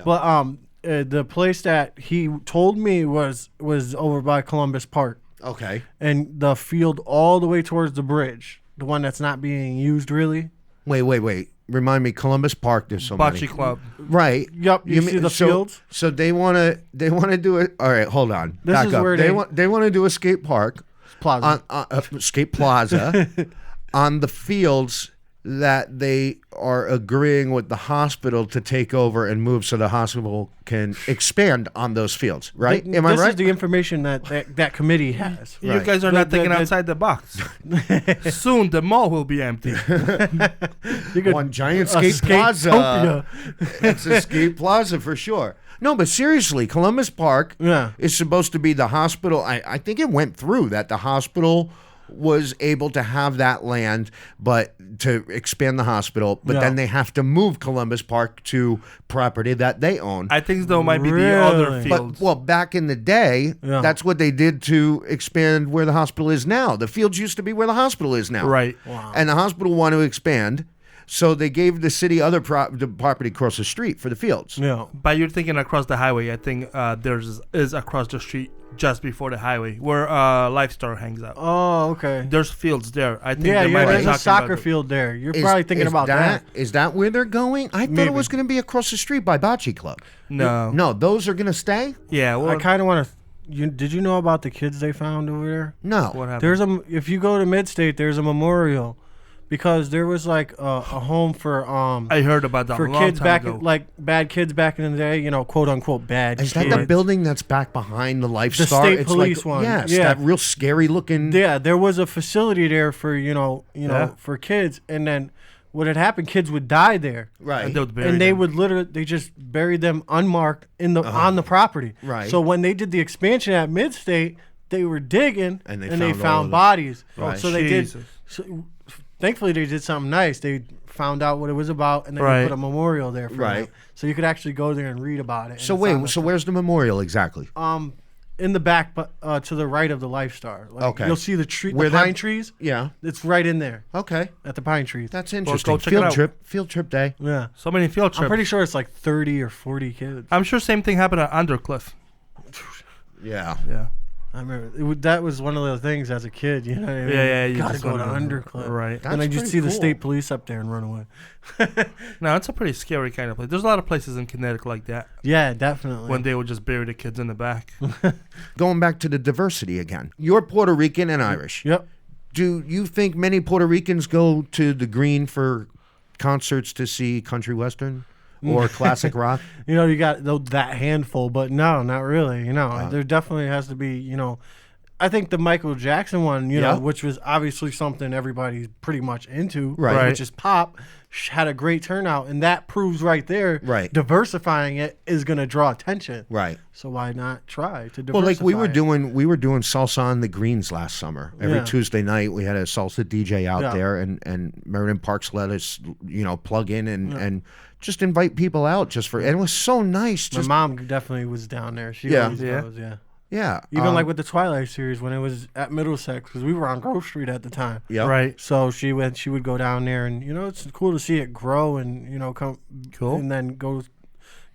But the place that he told me was over by Columbus Park. Okay. And the field all the way towards the bridge, the one that's not being used really. Wait. Remind me, Columbus Park. There's so many. Bocce Club. Right. Yep. You see the fields. So they want to do it. All right. Hold on. This Back is up. where they want to do a skate park plaza. Skate plaza on the fields that they are agreeing with the hospital to take over and move, so the hospital can expand on those fields, right? Am I right? This is the information that committee has. You guys are not thinking outside the box. Soon the mall will be empty. One giant skate plaza. It's a skate plaza for sure. No, but seriously, Columbus Park is supposed to be the hospital. I think it went through that the hospital was able to have that land, but to expand the hospital, but then they have to move Columbus Park to property that they own. I think there might be the other fields. But back in the day, that's what they did to expand where the hospital is now. The fields used to be where the hospital is now. Right. Wow. And the hospital wanted to expand, so they gave the city other the property across the street for the fields. Yeah. But you're thinking across the highway. I think there's is across the street just before the highway where Lifestar hangs out. Oh, okay. There's fields there. I think there's a soccer field there. You're probably thinking about that. Is that where they're going? I thought it was going to be across the street by Bocce Club. No, those are going to stay. Yeah, well, I kind of want to. Did you know about the kids they found over there? No. What happened? If you go to Midstate, there's a memorial. Because there was like a home for I heard about that for a long kids time back ago. like bad kids back in the day, quote unquote bad. Is kids. that the building that's back behind the Lifestar? The state it's police one. Yes, Yeah. that real scary looking. Yeah, there was a facility there for for kids, and then what had happened, kids would die there, Right. and they would they just buried them unmarked on the property. Right. So when they did the expansion at Midstate, they were digging and they found bodies. Right. So they did. So, thankfully, they did something nice. They found out what it was about, and then they put a memorial there for them. So you could actually go there and read about it. So where's the memorial exactly? In the back, but to the right of the Lifestar. Okay. You'll see the pine trees. Yeah. It's right in there. Okay. At the pine trees. That's interesting. Go check it out. Field trip day. Yeah. So many field trips. I'm pretty sure it's like 30 or 40 kids. I'm sure same thing happened at Undercliff. Yeah. Yeah. I remember that was one of the things as a kid, you know what I mean? Yeah, you gotta just go to wanna- Undercliff. Right. And then you see the state police up there and run away. No, it's a pretty scary kind of place. There's a lot of places in Connecticut like that. Yeah, definitely. When they would just bury the kids in the back. Going back to the diversity again. You're Puerto Rican and Irish. Yep. Do you think many Puerto Ricans go to the Green for concerts to see country western or classic rock? You got that handful, but no, not really. There definitely has to be, I think the Michael Jackson one, which was obviously something everybody's pretty much into, Right. which is pop, had a great turnout, and that proves right there, diversifying it is going to draw attention. Right. So why not try to diversify? Well, like we were it? doing salsa on the Greens last summer. Every Tuesday night we had a salsa DJ out there, and Meriden Parks let us, plug in and just invite people out and it was so nice. My mom definitely was down there. She always goes, Yeah. Even like with the Twilight series when it was at Middlesex, because we were on Grove Street at the time. Yeah. Right. So she would go down there, and it's cool to see it grow, and come Cool. and then go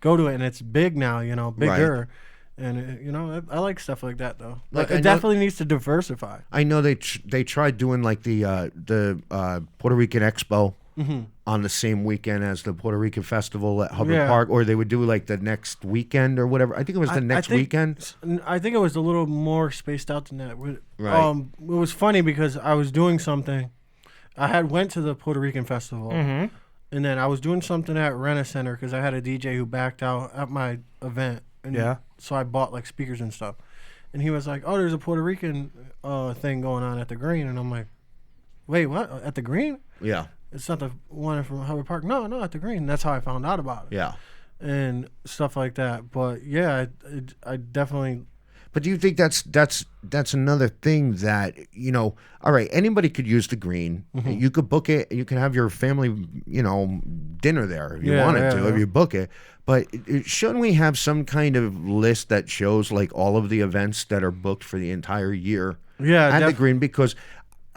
to it, and it's big now, bigger. And I like stuff like that though. Like it definitely needs to diversify. I know they tried doing like the Puerto Rican Expo on the same weekend as the Puerto Rican Festival at Hubbard Park, or they would do like the next weekend or whatever. I think it was the next weekend. I think it was a little more spaced out than that. Right. It was funny because I was doing something. I had went to the Puerto Rican Festival, and then I was doing something at Rena Center because I had a DJ who backed out at my event. And so I bought like speakers and stuff. And he was like, "Oh, there's a Puerto Rican thing going on at the Green." And I'm like, "Wait, what? At the Green?" Yeah. It's not the one from Hubbard Park. No, at the Green. And that's how I found out about it. Yeah. And stuff like that. But yeah, I definitely. But do you think that's another thing that, all right, anybody could use the Green. You could book it. You can have your family, dinner there if you wanted to, if you book it. But shouldn't we have some kind of list that shows like all of the events that are booked for the entire year at the Green? Because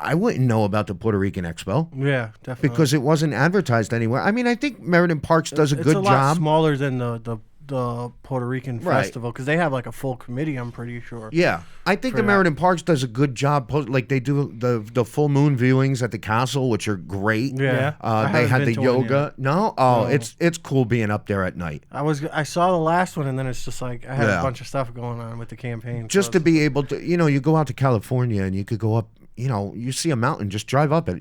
I wouldn't know about the Puerto Rican Expo. Yeah, definitely. Because it wasn't advertised anywhere. I mean, I think Meriden Parks does a good job. It's a lot smaller than the Puerto Rican Festival because they have like a full committee, I'm pretty sure. Yeah. I think the Meriden Parks does a good job. Like they do the full moon viewings at the castle, which are great. Yeah. They had the yoga. No? It's cool being up there at night. I saw the last one, and then it's just like I had a bunch of stuff going on with the campaign. Just to be able to, you go out to California and you could go up, you see a mountain, just drive up it.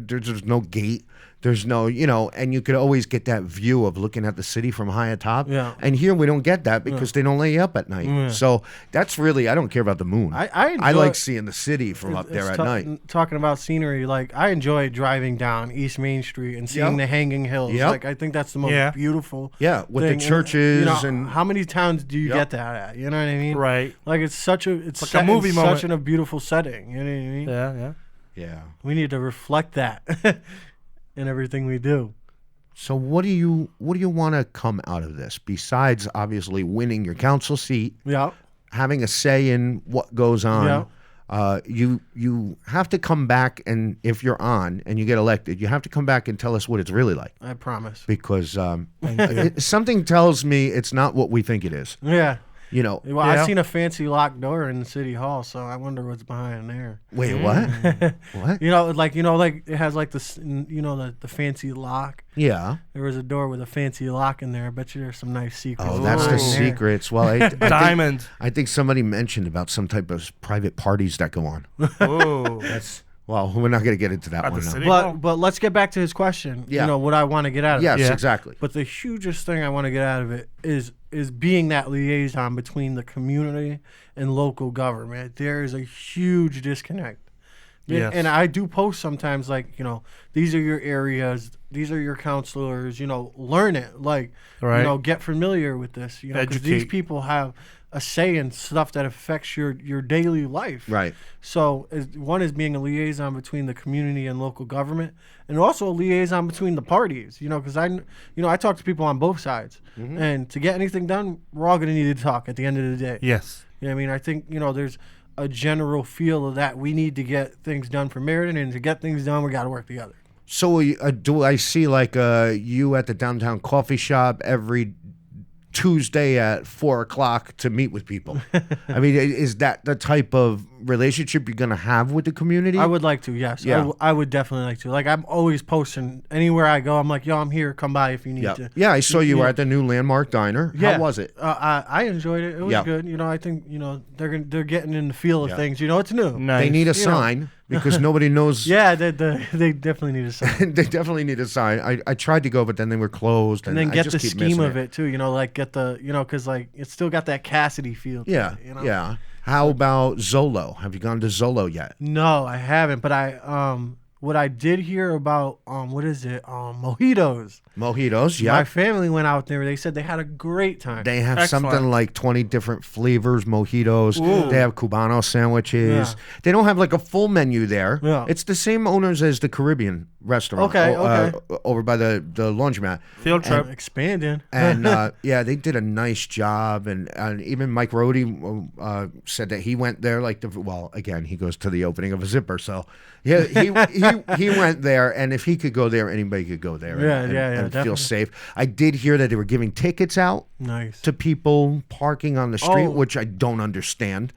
There's no gate. There's no, and you could always get that view of looking at the city from high atop. Yeah. And here we don't get that because they don't lay you up at night. Yeah. So that's really, I don't care about the moon. I like seeing the city from up there at night. Talking about scenery, like I enjoy driving down East Main Street and seeing the hanging hills. Yep. Like I think that's the most beautiful. Yeah, with thing. the churches and how many towns do you get that at? You know what I mean? Right. Like it's like a movie moment. Such a beautiful setting. You know what I mean? Yeah. Yeah. We need to reflect that in everything we do. So what do you want to come out of this besides obviously winning your council seat? Yeah. Having a say in what goes on. Yeah. You have to come back, and if you're on and you get elected, you have to come back and tell us what it's really like. I promise. Because something tells me it's not what we think it is. Yeah. Well, I've seen a fancy locked door in the city hall, so I wonder what's behind there. Wait, what? What? Like it has like this, the fancy lock. Yeah. There was a door with a fancy lock in there. I bet you there's some nice secrets. Oh, that's the secrets. Well, I Diamond. I think somebody mentioned about some type of private parties that go on. Oh, Well, we're not going to get into that one now. But let's get back to his question. Yeah. What I want to get out of it. Yes, exactly. But the hugest thing I want to get out of it is being that liaison between the community and local government. There is a huge disconnect. Yes. And I do post sometimes like, these are your areas, these are your counselors, learn it. Like, get familiar with this, because these people have a say in stuff that affects your daily life. Right. So one is being a liaison between the community and local government, and also a liaison between the parties, because I talk to people on both sides, and to get anything done, we're all going to need to talk at the end of the day. yes. I mean, I think, there's a general feel of that we need to get things done for Meriden, and to get things done, we got to work together. So do I see like you at the downtown coffee shop every Tuesday at 4:00 to meet with people? I mean, is that the type of relationship you're going to have with the community? I would like to, yes. Yeah. I would definitely like to. Like, I'm always posting anywhere I go. I'm like, yo, I'm here. Come by if you need to. Yeah, I saw you were at the new Landmark Diner. Yeah. How was it? I enjoyed it. It was good. I think, they're getting in the feel of things. It's new. Nice. They need a sign because nobody knows. Yeah, they definitely need a sign. They definitely need a sign. I tried to go, but then they were closed. And then get the scheme of it, too. Like, get the, because, like, it's still got that Cassidy feel to it, Yeah. How about Zolo? Have you gone to Zolo yet? No, I haven't. But what I did hear about mojitos. Mojitos, yeah. My family went out there. They said they had a great time. They have Excellent. something like 20 different flavors, mojitos. Ooh. They have Cubano sandwiches. Yeah. They don't have like a full menu there. Yeah. It's the same owners as the Caribbean restaurant. Okay. Over by the laundromat. Field trip. Expanding. And yeah, they did a nice job, and even Mike Rohde said that he went there. Again, he goes to the opening of a zipper, so yeah, he went there, and if he could go there, anybody could go there. And feel safe. I did hear that they were giving tickets out to people parking on the street, which I don't understand.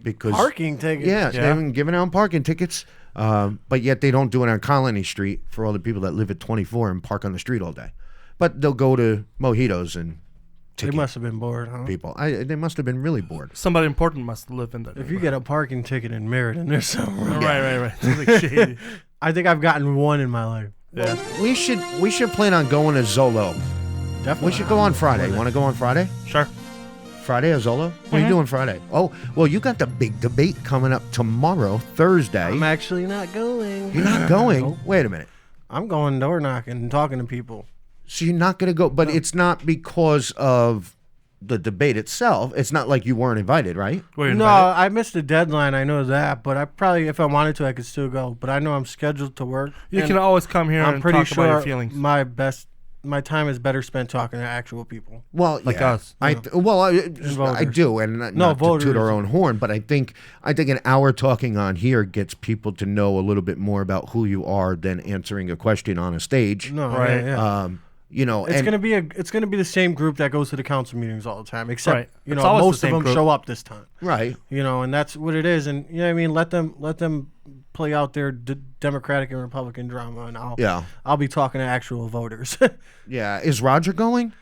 Because parking tickets. Yeah, they've been giving out parking tickets. But yet they don't do it on Colony Street for all the people that live at 24 and park on the street all day. But they'll go to Mojitos and they must have been bored, huh? People. They must have been really bored. Somebody important must live in that. If you get a parking ticket in Meriden, there's somewhere. Right. It's like shady. I think I've gotten one in my life. Yeah. We should plan on going to Zolo. Definitely. We should go on Friday. Want to go on Friday? Sure. Friday at Zolo? What are you doing Friday? Oh, well, you got the big debate coming up tomorrow, Thursday. I'm actually not going. You're not going? Nope. Wait a minute. I'm going door knocking and talking to people. So you're not going to go, but it's not because of the debate itself. It's not like you weren't invited, right? No, I missed the deadline. I know that, but I probably, if I wanted to, I could still go. But I know I'm scheduled to work. You can always come here and talk about your feelings. My time is better spent talking to actual people. Well, like us. I do, and not to toot our own horn, but I think an hour talking on here gets people to know a little bit more about who you are than answering a question on a stage. No, right? Yeah. It's gonna be the same group that goes to the council meetings all the time, except the most of same them group. show up this time, right? And that's what it is, and you know what I mean. Let them play out their Democratic and Republican drama, and I'll be talking to actual voters. Yeah, is Roger going?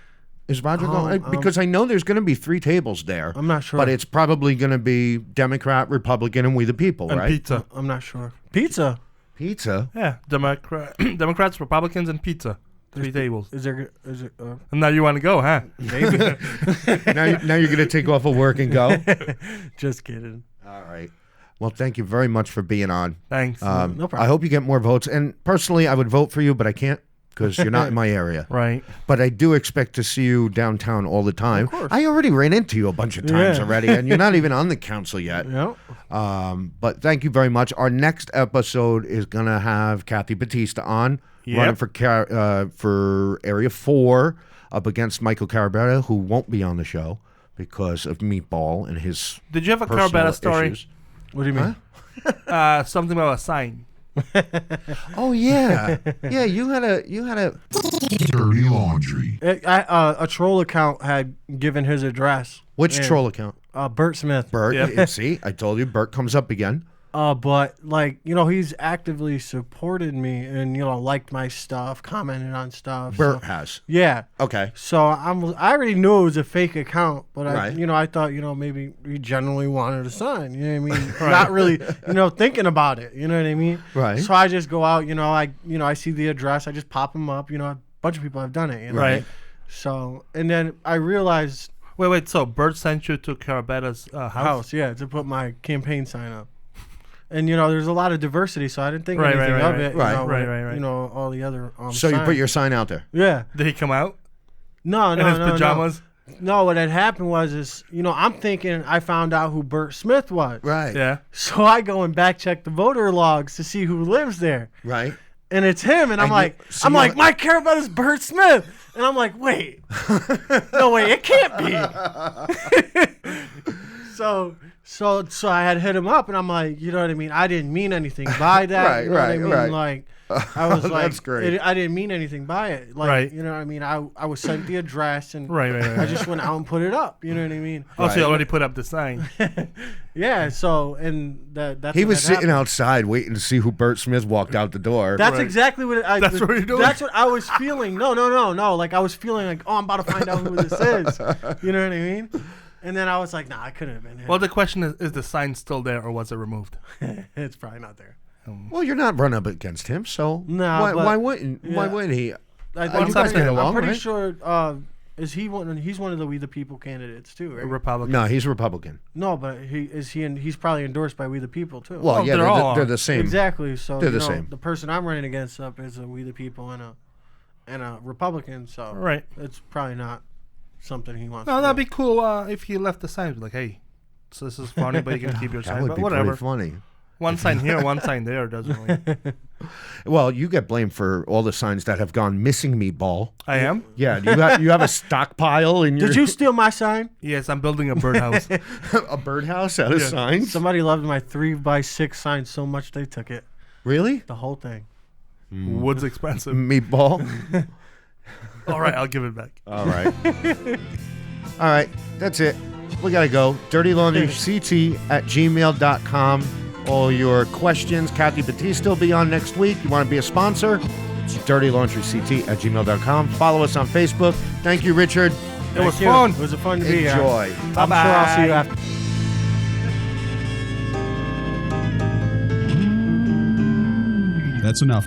Going? Because I know there's going to be 3 tables there. I'm not sure, but it's probably going to be Democrat, Republican, and We the People, and right? Pizza. I'm not sure. Pizza. Yeah, Democrats, Republicans, and pizza. 3 tables. Is it? And now you want to go, huh? Maybe. now you're going to take off of work and go? Just kidding. All right. Well, thank you very much for being on. Thanks. No problem. I hope you get more votes. And personally, I would vote for you, but I can't because you're not in my area. Right. But I do expect to see you downtown all the time. Of course. I already ran into you a bunch of times already, and you're not even on the council yet. Yeah. But thank you very much. Our next episode is going to have Kathy Batista on, running for Area 4 up against Michael Carabetta, who won't be on the show because of Meatball and his Did you have a Carabetta story? Issues. What do you mean? Something about a sign. Oh yeah, yeah. You had a Dirty Laundry. A troll account had given his address. Which troll account? Bert Smith. Bert. Yep. See, I told you, Bert comes up again. But he's actively supported me and liked my stuff, commented on stuff. Bert has. Yeah. Okay. So I already knew it was a fake account, but Right. I thought maybe he genuinely wanted a sign. You know what I mean? Not really thinking about it. You know what I mean? Right. So I just go out. I see the address. I just pop them up. A bunch of people have done it. Right. So and then I realized. Wait. So Bert sent you to Carabetta's house? Yeah, to put my campaign sign up. And there's a lot of diversity, so I didn't think anything of it. Right. All the other. So you put your sign out there. Yeah. Did he come out? No. In his pajamas? No, what had happened was I'm thinking I found out who Bert Smith was. Right. Yeah. So I go and back check the voter logs to see who lives there. Right. And it's him, and I'm like, Mike Carabetta's Bert Smith, and I'm like, wait, no way, it can't be. So I had hit him up, and I'm like, you know what I mean? I didn't mean anything by that. Right, you know right, what I mean? right. I was like, that's great. I didn't mean anything by it. Right. You know what I mean? I was sent the address, and Right. I just went out and put it up. You know what I mean? Oh, so you already put up the sign. Yeah. So and that's He what was had sitting happened. outside waiting to see who Bert Smith walked out the door. That's Right. exactly what That's what you're doing? That's what I was feeling. No. Like I was feeling like, I'm about to find out who this is. You know what I mean? And then I was like, nah, I couldn't have been him. Well, the question is the sign still there or was it removed? It's probably not there. Well, you're not running up against him, so No, why wouldn't yeah. why wouldn't he? You What's guys happening? I'm along, pretty right? sure. He's one of the We the People candidates too, right? Republican. No, he's Republican. No, but he's probably endorsed by We the People too. Well, yeah, they're all they're the same. exactly. So They're the same. The person I'm running against up is a We the People and a Republican. So Right. it's probably not something he wants. No, to that'd do. be cool if he left the sign. Like, hey, so this is funny, but you can keep your That sign. would But be whatever. pretty funny. One sign here, one sign there doesn't really. Well, you get blamed for all the signs that have gone missing, Meatball. I am? Yeah, you have a stockpile in your... Did you steal my sign? Yes, I'm building a birdhouse. a birdhouse out of signs? Somebody loved my 3x6 sign so much they took it. Really? The whole thing. Wood's expensive. Meatball? All right, I'll give it back. All right. All right, that's it. We got to go. DirtyLaundryCT@gmail.com. All your questions. Kathy Batista will be on next week. You want to be a sponsor? DirtyLaundryCT@gmail.com. Follow us on Facebook. Thank you, Richard. It was fun. It was fun to be here. Enjoy. I'm sure I'll see you after. That's enough.